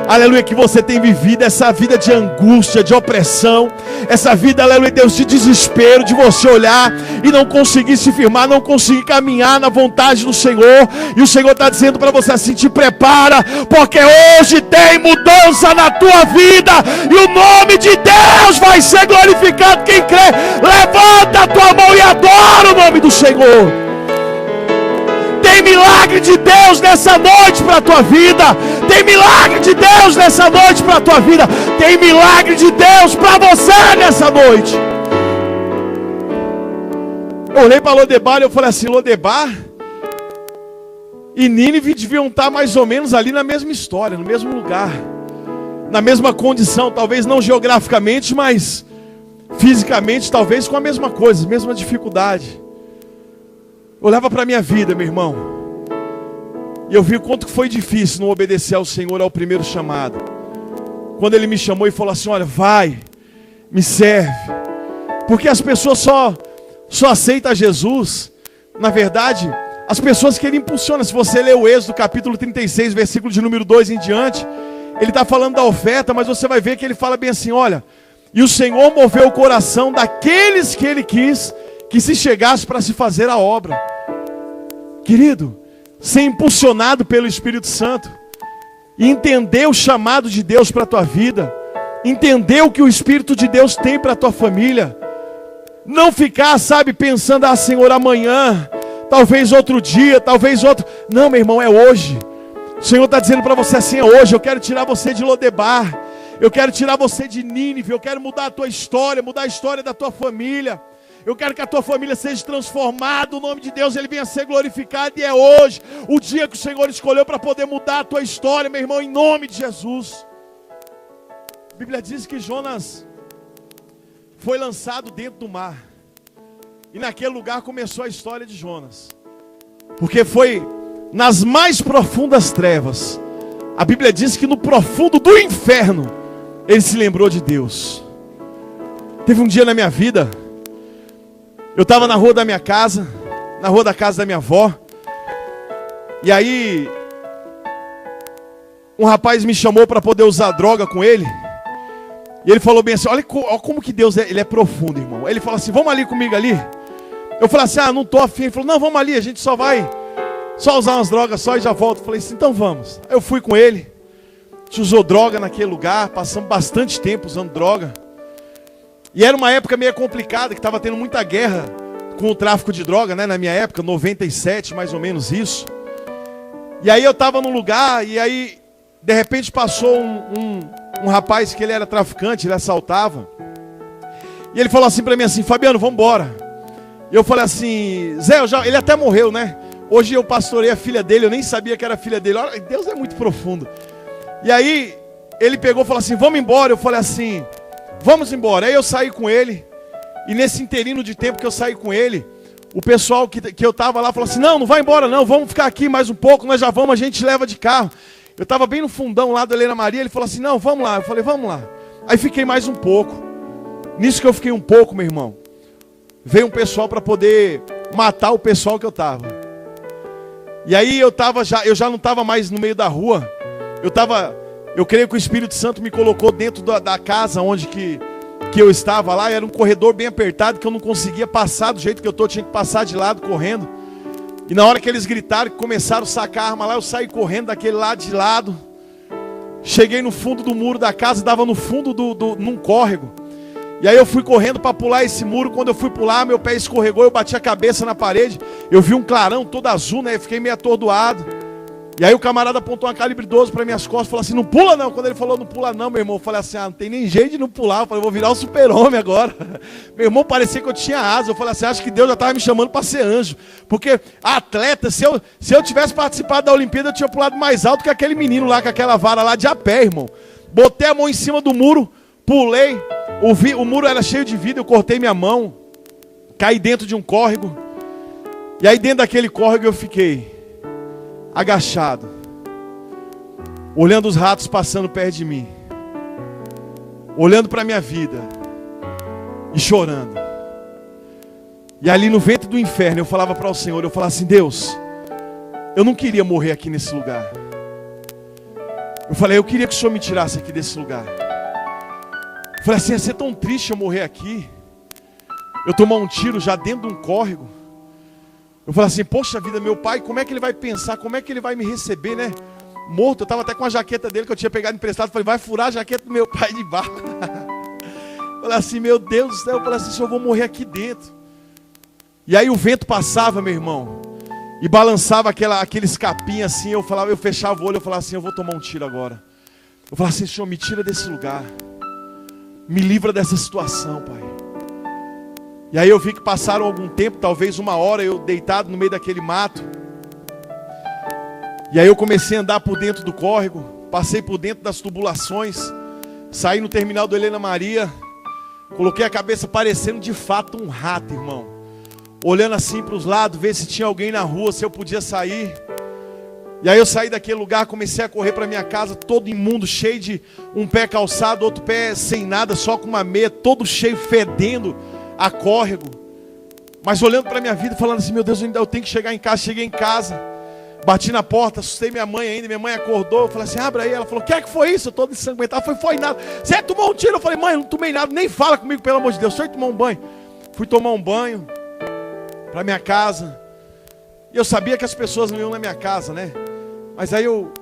[SPEAKER 1] aleluia, que você tem vivido, essa vida de angústia, de opressão, essa vida, aleluia, Deus, de desespero, de você olhar e não conseguir se firmar, não conseguir caminhar na vontade do Senhor. E o Senhor está dizendo para você assim, te prepara, porque hoje tem mudança na tua vida, e o nome de Deus vai ser glorificado. Quem crê, levanta a tua mão e adora o nome do Senhor. Tem milagre de Deus nessa noite para a tua vida. Tem milagre de Deus nessa noite para a tua vida. Tem milagre de Deus para você nessa noite. Eu olhei para Lodebar e eu falei assim, Lodebar e Nínive deviam estar mais ou menos ali na mesma história, no mesmo lugar, na mesma condição, talvez não geograficamente, mas fisicamente talvez com a mesma coisa, mesma dificuldade. Eu olhava para a minha vida, meu irmão, e eu vi o quanto foi difícil não obedecer ao Senhor ao primeiro chamado. Quando Ele me chamou e falou assim, olha, vai, me serve. Porque as pessoas só aceitam Jesus, na verdade, as pessoas que Ele impulsiona. Se você ler o Êxodo capítulo 36, versículo de número 2 em diante, Ele está falando da oferta, mas você vai ver que Ele fala bem assim, olha, e o Senhor moveu o coração daqueles que Ele quis que se chegasse para se fazer a obra. Querido, ser impulsionado pelo Espírito Santo e entender o chamado de Deus para a tua vida, entender o que o Espírito de Deus tem para a tua família, Não ficar, sabe, pensando, ah, Senhor, amanhã, talvez outro dia, talvez outro. Não, meu irmão, é hoje. O Senhor está dizendo para você assim, é hoje. Eu quero tirar você de Lodebar. Eu quero tirar você de Nínive. Eu quero mudar a tua história, mudar a história da tua família. Eu quero que a tua família seja transformada. O nome de Deus, Ele venha ser glorificado. E é hoje, o dia que o Senhor escolheu para poder mudar a tua história, meu irmão, em nome de Jesus. A Bíblia diz que Jonas foi lançado dentro do mar. E naquele lugar começou a história de Jonas. Porque foi nas mais profundas trevas. A Bíblia diz que no profundo do inferno, ele se lembrou de Deus. Teve um dia na minha vida, eu estava na rua da minha casa, na rua da casa da minha avó. E aí, um rapaz me chamou para poder usar droga com ele. E ele falou bem assim, olha como que Deus ele é profundo, irmão. Ele falou assim, vamos ali comigo ali. Eu falei assim, não tô afim. Ele falou, não, vamos ali, a gente só vai usar umas drogas só e já volto. Eu falei assim, então vamos. Aí eu fui com ele. A gente usou droga naquele lugar, passamos bastante tempo usando droga. E era uma época meio complicada, que estava tendo muita guerra com o tráfico de droga, né? Na minha época, 97, mais ou menos isso. E aí eu estava num lugar, e aí, de repente passou um rapaz que ele era traficante, ele assaltava. E ele falou assim para mim assim, Fabiano, vamos embora. E eu falei assim, Zé, ele até morreu, né? Hoje eu pastorei a filha dele, eu nem sabia que era a filha dele. Olha, Deus é muito profundo. E aí, ele pegou e falou assim, vamos embora. Eu falei assim, vamos embora. Aí eu saí com ele. E nesse interino de tempo que eu saí com ele, o pessoal que eu estava lá falou assim, não vai embora não, vamos ficar aqui mais um pouco, nós já vamos, a gente leva de carro. Eu estava bem no fundão lá da Helena Maria, ele falou assim, não, vamos lá. Eu falei, vamos lá. Aí fiquei mais um pouco. Nisso que eu fiquei um pouco, meu irmão, veio um pessoal para poder matar o pessoal que eu estava. E aí eu já não estava mais no meio da rua. Eu creio que o Espírito Santo me colocou dentro da casa onde que eu estava lá. Era um corredor bem apertado que eu não conseguia passar do jeito que eu estou, tinha que passar de lado correndo. E na hora que eles gritaram, que começaram a sacar a arma lá, eu saí correndo daquele lado de lado. Cheguei no fundo do muro da casa, dava no fundo num córrego. E aí eu fui correndo para pular esse muro. Quando eu fui pular, meu pé escorregou, eu bati a cabeça na parede. Eu vi um clarão todo azul, né? Eu fiquei meio atordoado. E aí o camarada apontou uma calibre 12 para minhas costas, falou assim, não pula não. Quando ele falou não pula não, meu irmão, eu falei assim, não tem nem jeito de não pular. Eu falei, vou virar o super-homem agora. Meu irmão, parecia que eu tinha asa. Eu falei assim, acho que Deus já estava me chamando para ser anjo. Porque atleta, se eu tivesse participado da Olimpíada, eu tinha pulado mais alto que aquele menino lá, com aquela vara lá de a pé, irmão. Botei a mão em cima do muro, pulei. O muro era cheio de vidro, eu cortei minha mão. Caí dentro de um córrego. E aí dentro daquele córrego eu fiquei agachado, olhando os ratos passando perto de mim, olhando para a minha vida e chorando. E ali no ventre do inferno eu falava para o Senhor, eu falava assim, Deus, eu não queria morrer aqui nesse lugar. Eu falei, eu queria que o Senhor me tirasse aqui desse lugar. Eu falei assim, ia ser tão triste eu morrer aqui, eu tomar um tiro já dentro de um córrego. Eu falei assim, poxa vida, meu pai, como é que ele vai pensar, como é que ele vai me receber, né? Morto, eu estava até com a jaqueta dele que eu tinha pegado emprestado. Falei, vai furar a jaqueta do meu pai de barco. Falei assim, meu Deus do céu, eu falei assim, eu vou morrer aqui dentro. E aí o vento passava, meu irmão, e balançava aqueles capinhos assim. Eu fechava o olho, eu falava assim, eu vou tomar um tiro agora. Eu falava assim, Senhor, me tira desse lugar, me livra dessa situação, Pai. E aí eu vi que passaram algum tempo, talvez uma hora, eu deitado no meio daquele mato. E aí eu comecei a andar por dentro do córrego, passei por dentro das tubulações, saí no terminal do Helena Maria, coloquei a cabeça parecendo de fato um rato, irmão. Olhando assim para os lados, ver se tinha alguém na rua, se eu podia sair. E aí eu saí daquele lugar, comecei a correr para minha casa, todo imundo, cheio de um pé calçado, outro pé sem nada, só com uma meia, todo cheio, fedendo a córrego, mas olhando para a minha vida, falando assim, meu Deus, eu tenho que chegar em casa. Cheguei em casa, bati na porta, assustei minha mãe ainda, minha mãe acordou, eu falei assim, abre aí. Ela falou, o que é que foi isso? Eu todo ensanguentado. Foi nada. Você tomou um tiro? Eu falei, mãe, eu não tomei nada, nem fala comigo, pelo amor de Deus, só tomar um banho. Fui tomar um banho, para minha casa, e eu sabia que as pessoas não iam na minha casa, né, mas aí eu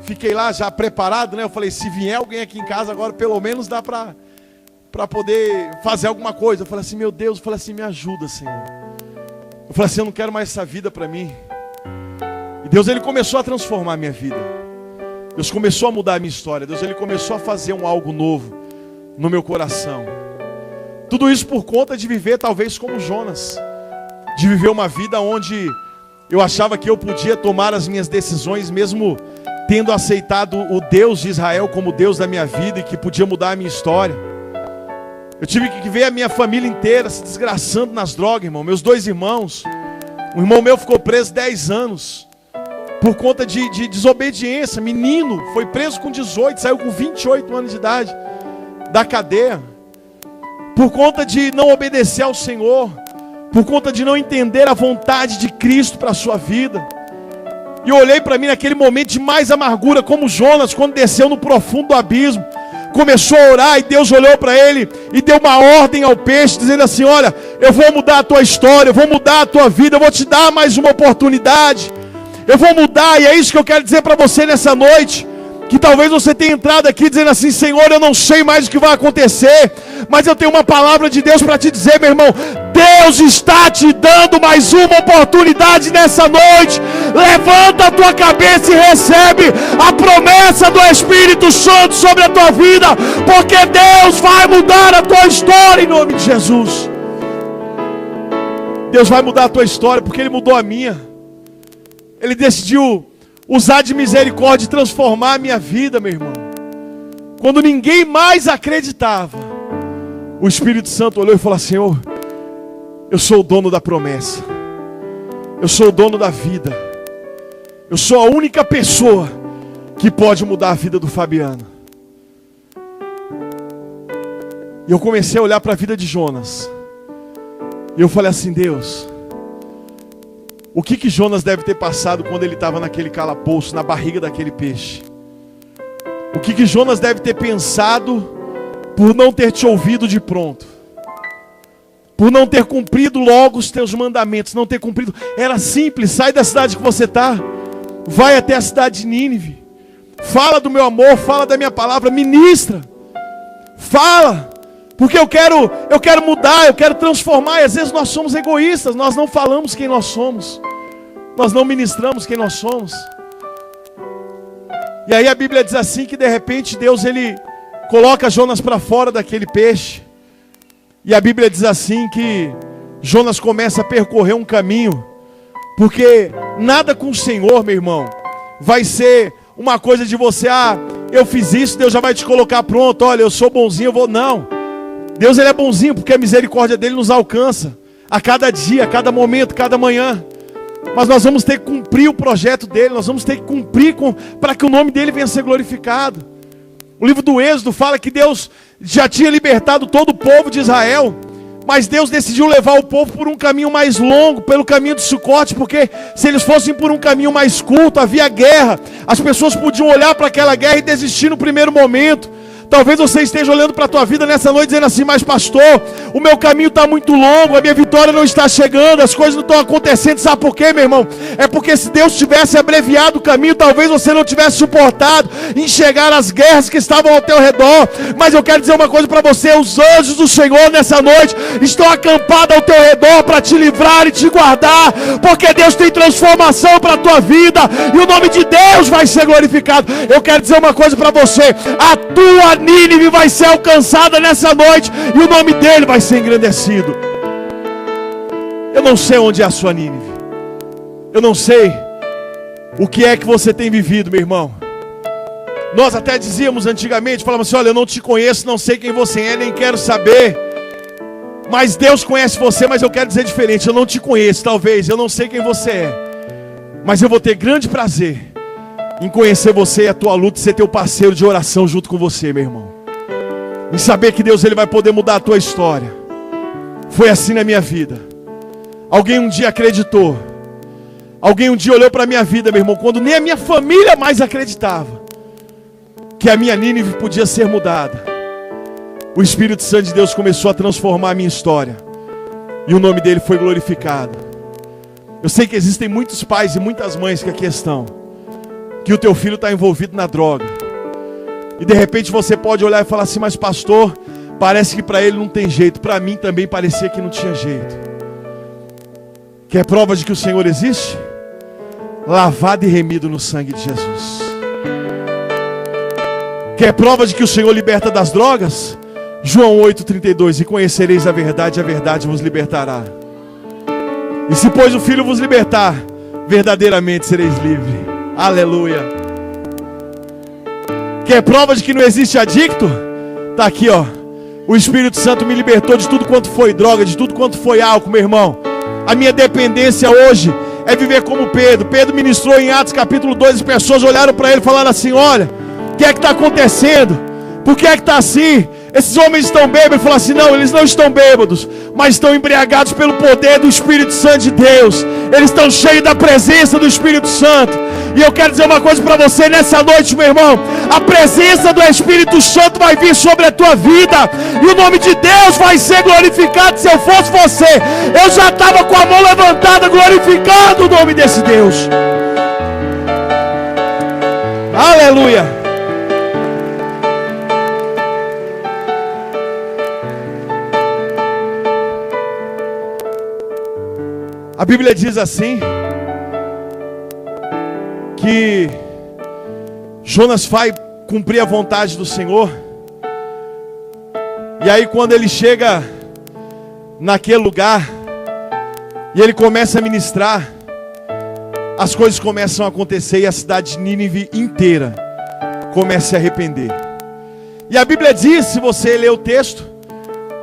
[SPEAKER 1] fiquei lá já preparado, né, eu falei, se vier alguém aqui em casa agora, pelo menos dá para para poder fazer alguma coisa. Eu falei assim, meu Deus, eu falei assim, me ajuda, Senhor. Eu falei assim, eu não quero mais essa vida para mim. E Deus, Ele começou a transformar a minha vida. Deus começou a mudar a minha história. Deus, Ele começou a fazer algo novo no meu coração. Tudo isso por conta de viver talvez como Jonas. De viver uma vida onde eu achava que eu podia tomar as minhas decisões, mesmo tendo aceitado o Deus de Israel como Deus da minha vida e que podia mudar a minha história. Eu tive que ver a minha família inteira se desgraçando nas drogas, irmão. Meus 2 irmãos. Um irmão meu ficou preso 10 anos por conta de desobediência. Menino, foi preso com 18, saiu com 28 anos de idade da cadeia. Por conta de não obedecer ao Senhor. Por conta de não entender a vontade de Cristo para a sua vida. E eu olhei para mim naquele momento de mais amargura, como Jonas, quando desceu no profundo do abismo. Começou a orar e Deus olhou para ele e deu uma ordem ao peixe, dizendo assim, olha, eu vou mudar a tua história, eu vou mudar a tua vida, eu vou te dar mais uma oportunidade. Eu vou mudar, e é isso que eu quero dizer para você nessa noite. Que talvez você tenha entrado aqui dizendo assim, Senhor, eu não sei mais o que vai acontecer, mas eu tenho uma palavra de Deus para te dizer, meu irmão. Deus está te dando mais uma oportunidade nessa noite. Levanta a tua cabeça e recebe a promessa do Espírito Santo sobre a tua vida, porque Deus vai mudar a tua história em nome de Jesus. Deus vai mudar a tua história, porque Ele mudou a minha. Ele decidiu usar de misericórdia e transformar a minha vida, meu irmão. Quando ninguém mais acreditava, o Espírito Santo olhou e falou assim, Senhor, eu sou o dono da promessa. Eu sou o dono da vida. Eu sou a única pessoa que pode mudar a vida do Fabiano. E eu comecei a olhar para a vida de Jonas. E eu falei assim, Deus, o que Jonas deve ter passado quando ele estava naquele calabouço, na barriga daquele peixe? O que Jonas deve ter pensado por não ter te ouvido de pronto? Por não ter cumprido logo os teus mandamentos, não ter cumprido. Era simples, sai da cidade que você está, vai até a cidade de Nínive, fala do meu amor, fala da minha palavra, ministra, fala, porque eu quero mudar, eu quero transformar. E às vezes nós somos egoístas, nós não falamos quem nós somos, nós não ministramos quem nós somos. E aí a Bíblia diz assim, que de repente Deus, Ele coloca Jonas para fora daquele peixe. E a Bíblia diz assim que Jonas começa a percorrer um caminho, porque nada com o Senhor, meu irmão, vai ser uma coisa de você, eu fiz isso, Deus já vai te colocar pronto, olha, eu sou bonzinho, eu vou, não. Deus, Ele é bonzinho, porque a misericórdia dEle nos alcança, a cada dia, a cada momento, cada manhã. Mas nós vamos ter que cumprir o projeto dEle, nós vamos ter que cumprir para que o nome dEle venha a ser glorificado. O livro do Êxodo fala que Deus já tinha libertado todo o povo de Israel, mas Deus decidiu levar o povo por um caminho mais longo, pelo caminho do Sucote, porque se eles fossem por um caminho mais curto, havia guerra, as pessoas podiam olhar para aquela guerra e desistir no primeiro momento. Talvez você esteja olhando para a tua vida nessa noite dizendo assim, mas pastor, o meu caminho está muito longo, a minha vitória não está chegando, as coisas não estão acontecendo. Sabe por quê, meu irmão? É porque se Deus tivesse abreviado o caminho, talvez você não tivesse suportado enxergar as guerras que estavam ao teu redor. Mas eu quero dizer uma coisa para você, os anjos do Senhor nessa noite estão acampados ao teu redor para te livrar e te guardar, porque Deus tem transformação para a tua vida, e o nome de Deus vai ser glorificado. Eu quero dizer uma coisa para você, a tua Nínive vai ser alcançada nessa noite, e o nome dele vai ser engrandecido. Eu não sei onde é a sua Nínive, eu não sei o que é que você tem vivido, meu irmão. Nós até dizíamos antigamente, falávamos assim, olha, eu não te conheço, não sei quem você é, nem quero saber. Mas Deus conhece você, mas eu quero dizer diferente, eu não te conheço, talvez, eu não sei quem você é, mas eu vou ter grande prazer em conhecer você e a tua luta, e ser teu parceiro de oração junto com você, meu irmão. Em saber que Deus, Ele vai poder mudar a tua história. Foi assim na minha vida. Alguém um dia acreditou. Alguém um dia olhou para a minha vida, meu irmão, quando nem a minha família mais acreditava, que a minha Nínive podia ser mudada. O Espírito Santo de Deus começou a transformar a minha história, e o nome dele foi glorificado. Eu sei que existem muitos pais e muitas mães que aqui estão, que o teu filho está envolvido na droga, e de repente você pode olhar e falar assim, mas pastor, Parece que para ele não tem jeito. Para mim também parecia que não tinha jeito. Quer prova de que o Senhor existe? Lavado e remido no sangue de Jesus. Quer prova de que o Senhor liberta das drogas? João 8,32. E conhecereis a verdade vos libertará. E se pois o Filho vos libertar, verdadeiramente sereis livres. Aleluia. Quer prova de que não existe adicto? Está aqui, ó. O Espírito Santo me libertou de tudo quanto foi droga, de tudo quanto foi álcool, meu irmão. A minha dependência hoje é viver como Pedro. Pedro ministrou em Atos capítulo 2, as pessoas olharam para ele e falaram assim: olha, o que é que está acontecendo? Por que é que está assim? Esses homens estão bêbados. Ele falou assim: não, eles não estão bêbados, mas estão embriagados pelo poder do Espírito Santo de Deus. Eles estão cheios da presença do Espírito Santo. E eu quero dizer uma coisa para você nessa noite, meu irmão. A presença do Espírito Santo vai vir sobre a tua vida, e o nome de Deus vai ser glorificado. Se eu fosse você, eu já estava com a mão levantada, glorificando o nome desse Deus. Aleluia. A Bíblia diz assim, que Jonas vai cumprir a vontade do Senhor. E aí quando ele chega naquele lugar e ele começa a ministrar, as coisas começam a acontecer e a cidade de Nínive inteira começa a se arrepender. E a Bíblia diz, se você ler o texto,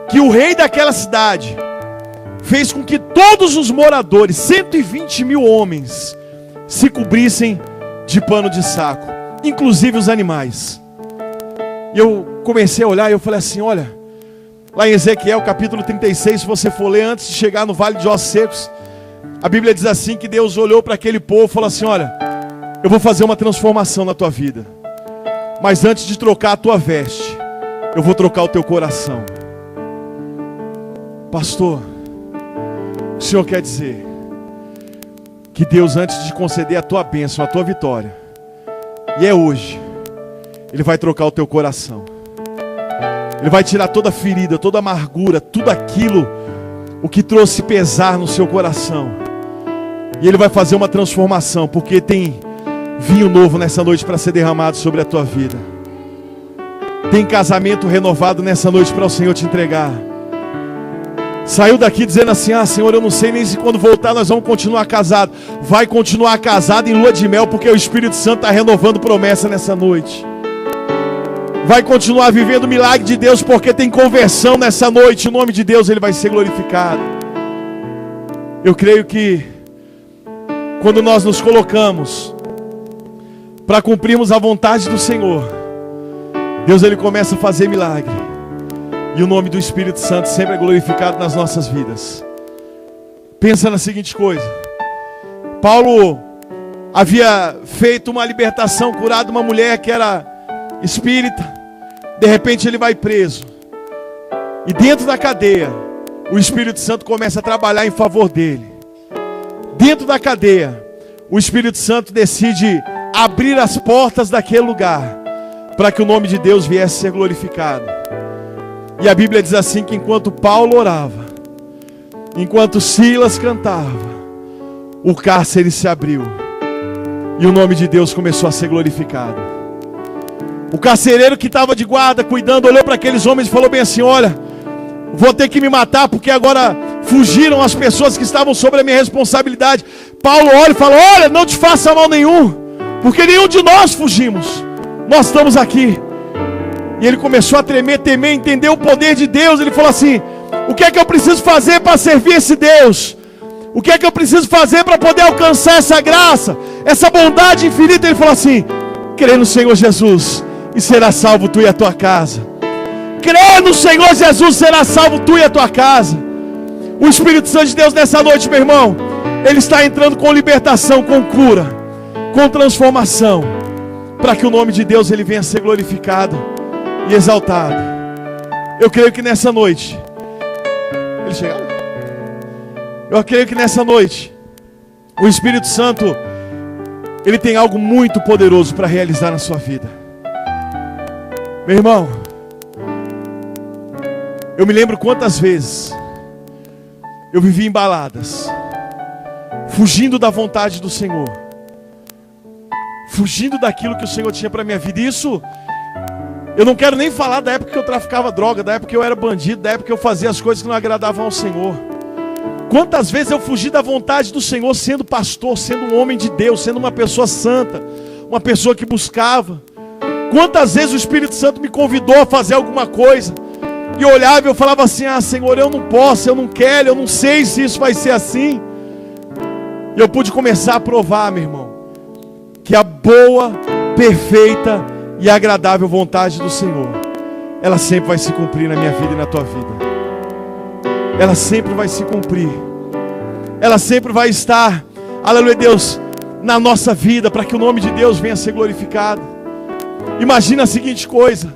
[SPEAKER 1] que o rei daquela cidade fez com que todos os moradores, 120 mil homens, se cobrissem de pano de saco, inclusive os animais. E eu comecei a olhar e eu falei assim: olha, lá em Ezequiel capítulo 36, se você for ler antes de chegar no vale de ossos secos, a Bíblia diz assim, que Deus olhou para aquele povo e falou assim: olha, eu vou fazer uma transformação na tua vida, mas antes de trocar a tua veste, eu vou trocar o teu coração. Pastor, o Senhor quer dizer que Deus, antes de conceder a tua bênção, a tua vitória, e é hoje, Ele vai trocar o teu coração. Ele vai tirar toda a ferida, toda a amargura, tudo aquilo, o que trouxe pesar no seu coração. E Ele vai fazer uma transformação, porque tem vinho novo nessa noite para ser derramado sobre a tua vida. Tem casamento renovado nessa noite para o Senhor te entregar. Saiu daqui dizendo assim: ah, Senhor, eu não sei nem se quando voltar nós vamos continuar casados. Vai continuar casado em lua de mel, porque o Espírito Santo está renovando promessa nessa noite. Vai continuar vivendo o milagre de Deus, porque tem conversão nessa noite. O nome de Deus, Ele vai ser glorificado. Eu creio que quando nós nos colocamos para cumprirmos a vontade do Senhor, Deus, Ele começa a fazer milagre. E o nome do Espírito Santo sempre é glorificado nas nossas vidas. Pensa na seguinte coisa: Paulo havia feito uma libertação, curado uma mulher que era espírita. De repente ele vai preso. E dentro da cadeia, o Espírito Santo começa a trabalhar em favor dele. Dentro da cadeia, o Espírito Santo decide abrir as portas daquele lugar, para que o nome de Deus viesse a ser glorificado. E a Bíblia diz assim, que enquanto Paulo orava, enquanto Silas cantava, o cárcere se abriu, e o nome de Deus começou a ser glorificado. O carcereiro que estava de guarda, cuidando, olhou para aqueles homens e falou bem assim: olha, vou ter que me matar, porque agora fugiram as pessoas que estavam sobre a minha responsabilidade. Paulo olha e fala: olha, não te faça mal nenhum, porque nenhum de nós fugimos, nós estamos aqui. E ele começou a tremer, temer, entender o poder de Deus. Ele falou assim: o que é que eu preciso fazer para servir esse Deus? O que é que eu preciso fazer para poder alcançar essa graça, essa bondade infinita? Ele falou assim: crê no Senhor Jesus e será salvo tu e a tua casa. Crê no Senhor Jesus, será salvo tu e a tua casa. O Espírito Santo de Deus nessa noite, meu irmão, Ele está entrando com libertação, com cura, com transformação, para que o nome de Deus Ele venha a ser glorificado e exaltado. Eu creio que nessa noite, ele chegou? Eu creio que nessa noite, o Espírito Santo, Ele tem algo muito poderoso para realizar na sua vida. Meu irmão, Eu me lembro quantas vezes eu vivi em baladas, fugindo da vontade do Senhor, fugindo daquilo que o Senhor tinha para minha vida. Isso, eu não quero nem falar da época que eu traficava droga, da época que eu era bandido, da época que eu fazia as coisas que não agradavam ao Senhor. Quantas vezes eu fugi da vontade do Senhor, sendo pastor, sendo um homem de Deus, sendo uma pessoa santa, uma pessoa que buscava. Quantas vezes o Espírito Santo me convidou a fazer alguma coisa, e eu olhava e eu falava assim: ah, Senhor, eu não posso, eu não quero, eu não sei se isso vai ser assim. E eu pude começar a provar, meu irmão, que a boa, perfeita e agradável vontade do Senhor, ela sempre vai se cumprir na minha vida e na tua vida. Ela sempre vai se cumprir. Ela sempre vai estar, aleluia Deus, na nossa vida, para que o nome de Deus venha a ser glorificado. Imagina a seguinte coisa: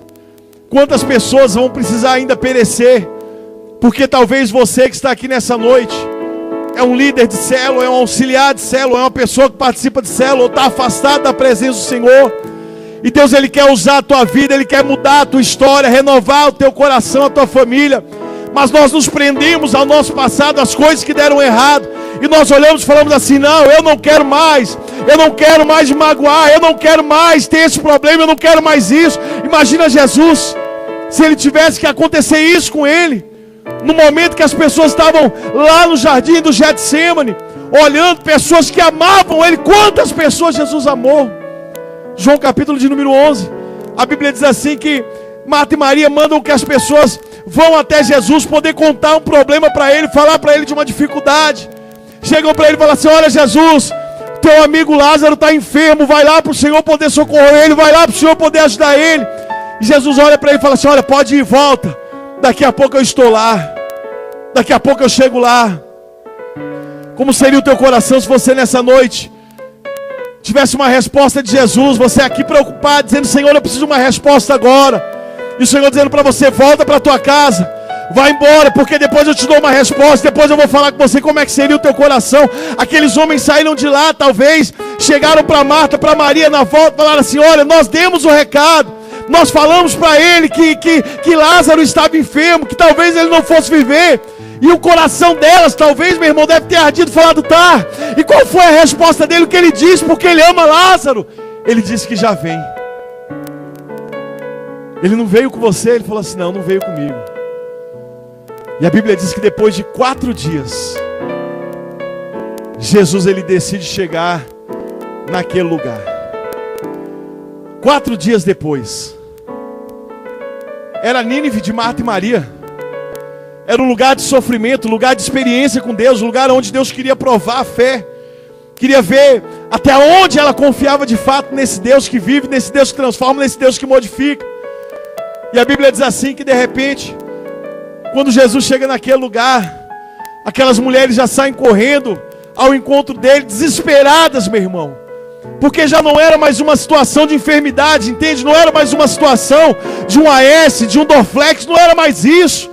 [SPEAKER 1] quantas pessoas vão precisar ainda perecer, porque talvez você que está aqui nessa noite é um líder de célula, é um auxiliar de célula, é uma pessoa que participa de célula, ou está afastado da presença do Senhor. E Deus, Ele quer usar a tua vida, Ele quer mudar a tua história, renovar o teu coração, a tua família. Mas nós nos prendemos ao nosso passado, às coisas que deram errado, e nós olhamos e falamos assim: não, eu não quero mais me magoar, eu não quero mais ter esse problema, eu não quero mais isso. Imagina Jesus, se ele tivesse que acontecer isso com ele, no momento que as pessoas estavam lá no jardim do Getsemane, olhando, pessoas que amavam ele. Quantas pessoas Jesus amou? João capítulo de número 11, a Bíblia diz assim que Marta e Maria mandam que as pessoas vão até Jesus poder contar um problema para ele, falar para ele de uma dificuldade. Chegam para ele e falam assim: olha Jesus, teu amigo Lázaro está enfermo, vai lá para o Senhor poder socorrer ele, vai lá para o Senhor poder ajudar ele. E Jesus olha para ele e fala assim: olha, pode ir e volta, daqui a pouco eu estou lá, daqui a pouco eu chego lá. Como seria o teu coração se você nessa noite tivesse uma resposta de Jesus, você aqui preocupado, dizendo: Senhor, eu preciso de uma resposta agora. E o Senhor dizendo para você: volta para a tua casa, vai embora, porque depois eu te dou uma resposta, depois eu vou falar com você como é que seria o teu coração. Aqueles homens saíram de lá, talvez, chegaram para Marta, para Maria na volta, falaram assim: olha, nós demos o recado, nós falamos para ele que Lázaro estava enfermo, que talvez ele não fosse viver. E o coração delas, talvez, meu irmão, deve ter ardido, falado: tá, e qual foi a resposta dele? O que ele disse? Porque ele ama Lázaro. Ele disse que já vem. Ele não veio com você, ele falou assim: não, não veio comigo. E a Bíblia diz que depois de 4 dias, Jesus, ele decide chegar naquele lugar. 4 dias depois, era Nínive de Marta e Maria. Era um lugar de sofrimento, um lugar de experiência com Deus, um lugar onde Deus queria provar a fé, queria ver até onde ela confiava de fato nesse Deus que vive, nesse Deus que transforma, nesse Deus que modifica. E a Bíblia diz assim que de repente, quando Jesus chega naquele lugar, aquelas mulheres já saem correndo ao encontro dele, desesperadas, meu irmão, porque já não era mais uma situação de enfermidade, entende? Não era mais uma situação de um AS, de um Dorflex, não era mais isso.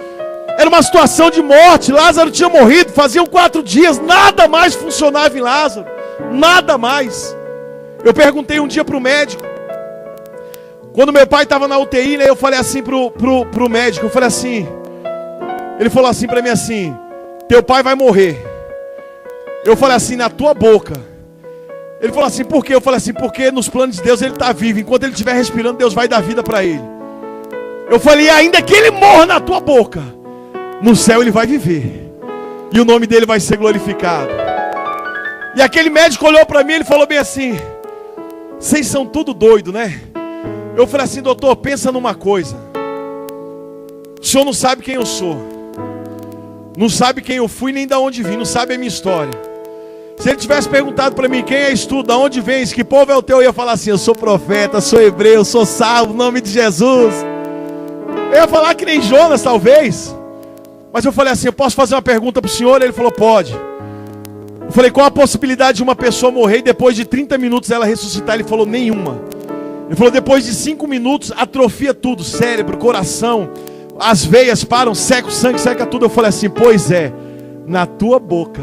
[SPEAKER 1] Era uma situação de morte. Lázaro tinha morrido, faziam 4 dias, nada mais funcionava em Lázaro, nada mais. Eu perguntei um dia para o médico, quando meu pai estava na UTI, né, eu falei assim pro médico, eu falei assim, ele falou assim para mim assim: teu pai vai morrer. Eu falei assim: na tua boca. Ele falou assim: por quê? Eu falei assim: porque nos planos de Deus ele está vivo, enquanto ele estiver respirando, Deus vai dar vida para ele. Eu falei: ainda que ele morra na tua boca, no céu ele vai viver, e o nome dele vai ser glorificado. E aquele médico olhou para mim, ele falou bem assim: vocês são tudo doido, né? Eu falei assim: doutor, pensa numa coisa, o senhor não sabe quem eu sou, não sabe quem eu fui, nem de onde vim, não sabe a minha história. Se ele tivesse perguntado para mim: quem és tu, de onde vens, que povo é o teu? Eu ia falar assim: eu sou profeta, sou hebreu, sou salvo, em nome de Jesus. Eu ia falar que nem Jonas, talvez. Mas eu falei assim: eu posso fazer uma pergunta para o senhor? Ele falou: pode. Eu falei: qual a possibilidade de uma pessoa morrer e depois de 30 minutos ela ressuscitar? Ele falou: nenhuma. Ele falou: depois de 5 minutos atrofia tudo, cérebro, coração, as veias param, seca o sangue, seca tudo. Eu falei assim: pois é, na tua boca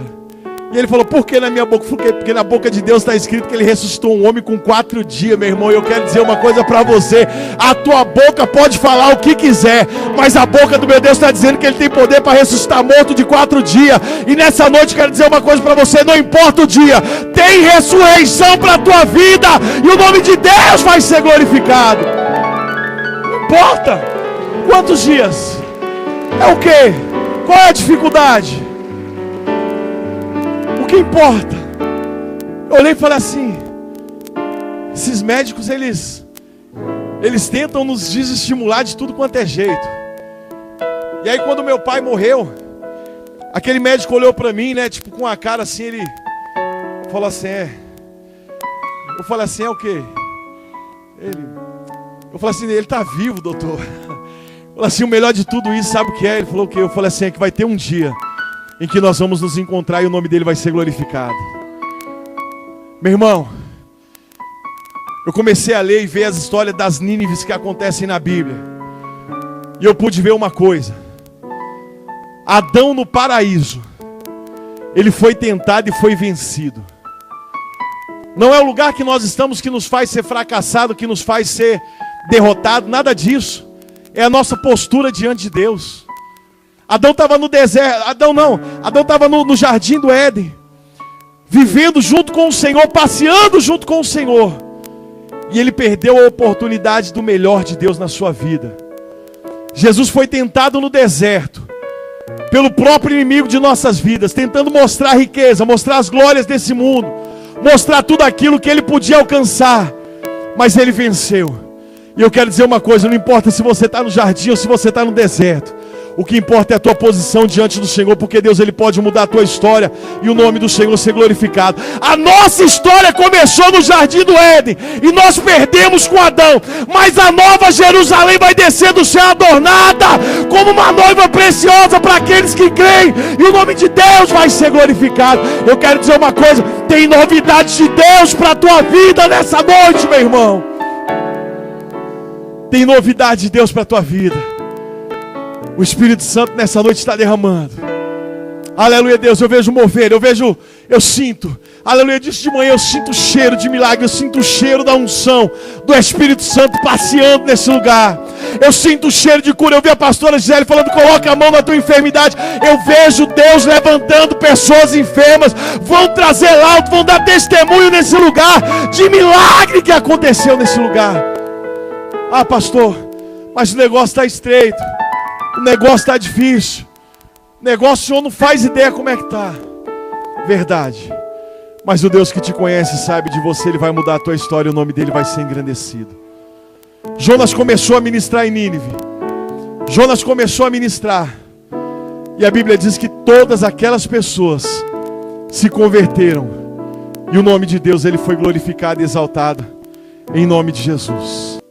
[SPEAKER 1] E ele falou, por que na minha boca? Porque na boca de Deus está escrito que ele ressuscitou um homem com 4 dias, meu irmão. E eu quero dizer uma coisa para você: a tua boca pode falar o que quiser, mas a boca do meu Deus está dizendo que ele tem poder para ressuscitar morto de 4 dias. E nessa noite eu quero dizer uma coisa para você: não importa o dia, tem ressurreição para a tua vida, e o nome de Deus vai ser glorificado. Não importa quantos dias, é o que? Qual é a dificuldade? O que importa? Eu olhei e falei assim: esses médicos, eles tentam nos desestimular de tudo quanto é jeito. E aí quando meu pai morreu, aquele médico olhou pra mim, né, tipo com a cara assim, ele falou assim, eu falei assim, é o quê? Eu falei assim, ele tá vivo, doutor. Eu falei assim, o melhor de tudo isso, sabe o que é? Ele falou o quê? Eu falei assim, é que vai ter um dia em que nós vamos nos encontrar e o nome dele vai ser glorificado. Meu irmão, eu comecei a ler e ver as histórias das Nínives que acontecem na Bíblia, e eu pude ver uma coisa: Adão no paraíso, ele foi tentado e foi vencido. Não é o lugar que nós estamos que nos faz ser fracassado, que nos faz ser derrotado, nada disso. É a nossa postura diante de Deus. Adão estava no deserto, Adão estava no jardim do Éden, vivendo junto com o Senhor, passeando junto com o Senhor, e ele perdeu a oportunidade do melhor de Deus na sua vida. Jesus foi tentado no deserto, pelo próprio inimigo de nossas vidas, tentando mostrar a riqueza, mostrar as glórias desse mundo, mostrar tudo aquilo que ele podia alcançar, mas ele venceu. E eu quero dizer uma coisa: não importa se você está no jardim ou se você está no deserto, o que importa é a tua posição diante do Senhor, porque Deus, ele pode mudar a tua história e o nome do Senhor ser glorificado. A nossa história começou no jardim do Éden e nós perdemos com Adão, mas a nova Jerusalém vai descer do céu adornada como uma noiva preciosa para aqueles que creem, e o nome de Deus vai ser glorificado. Eu quero dizer uma coisa: tem novidades de Deus para a tua vida nessa noite, meu irmão. Tem novidade de Deus para a tua vida. O Espírito Santo nessa noite está derramando. Aleluia, Deus, eu vejo mover, eu sinto. Aleluia, disse de manhã, eu sinto o cheiro de milagre, eu sinto o cheiro da unção do Espírito Santo passeando nesse lugar. Eu sinto o cheiro de cura. Eu vi a pastora Gisele falando, coloca a mão na tua enfermidade. Eu vejo Deus levantando pessoas enfermas, vão trazer laudo, vão dar testemunho nesse lugar, de milagre que aconteceu nesse lugar. Ah, pastor, mas o negócio está estreito, o negócio está difícil, o negócio o senhor não faz ideia como é que está. Verdade, mas o Deus que te conhece sabe de você, ele vai mudar a tua história e o nome dele vai ser engrandecido. Jonas começou a ministrar em Nínive. Jonas começou a ministrar, e a Bíblia diz que todas aquelas pessoas se converteram, e o nome de Deus ele foi glorificado e exaltado, em nome de Jesus.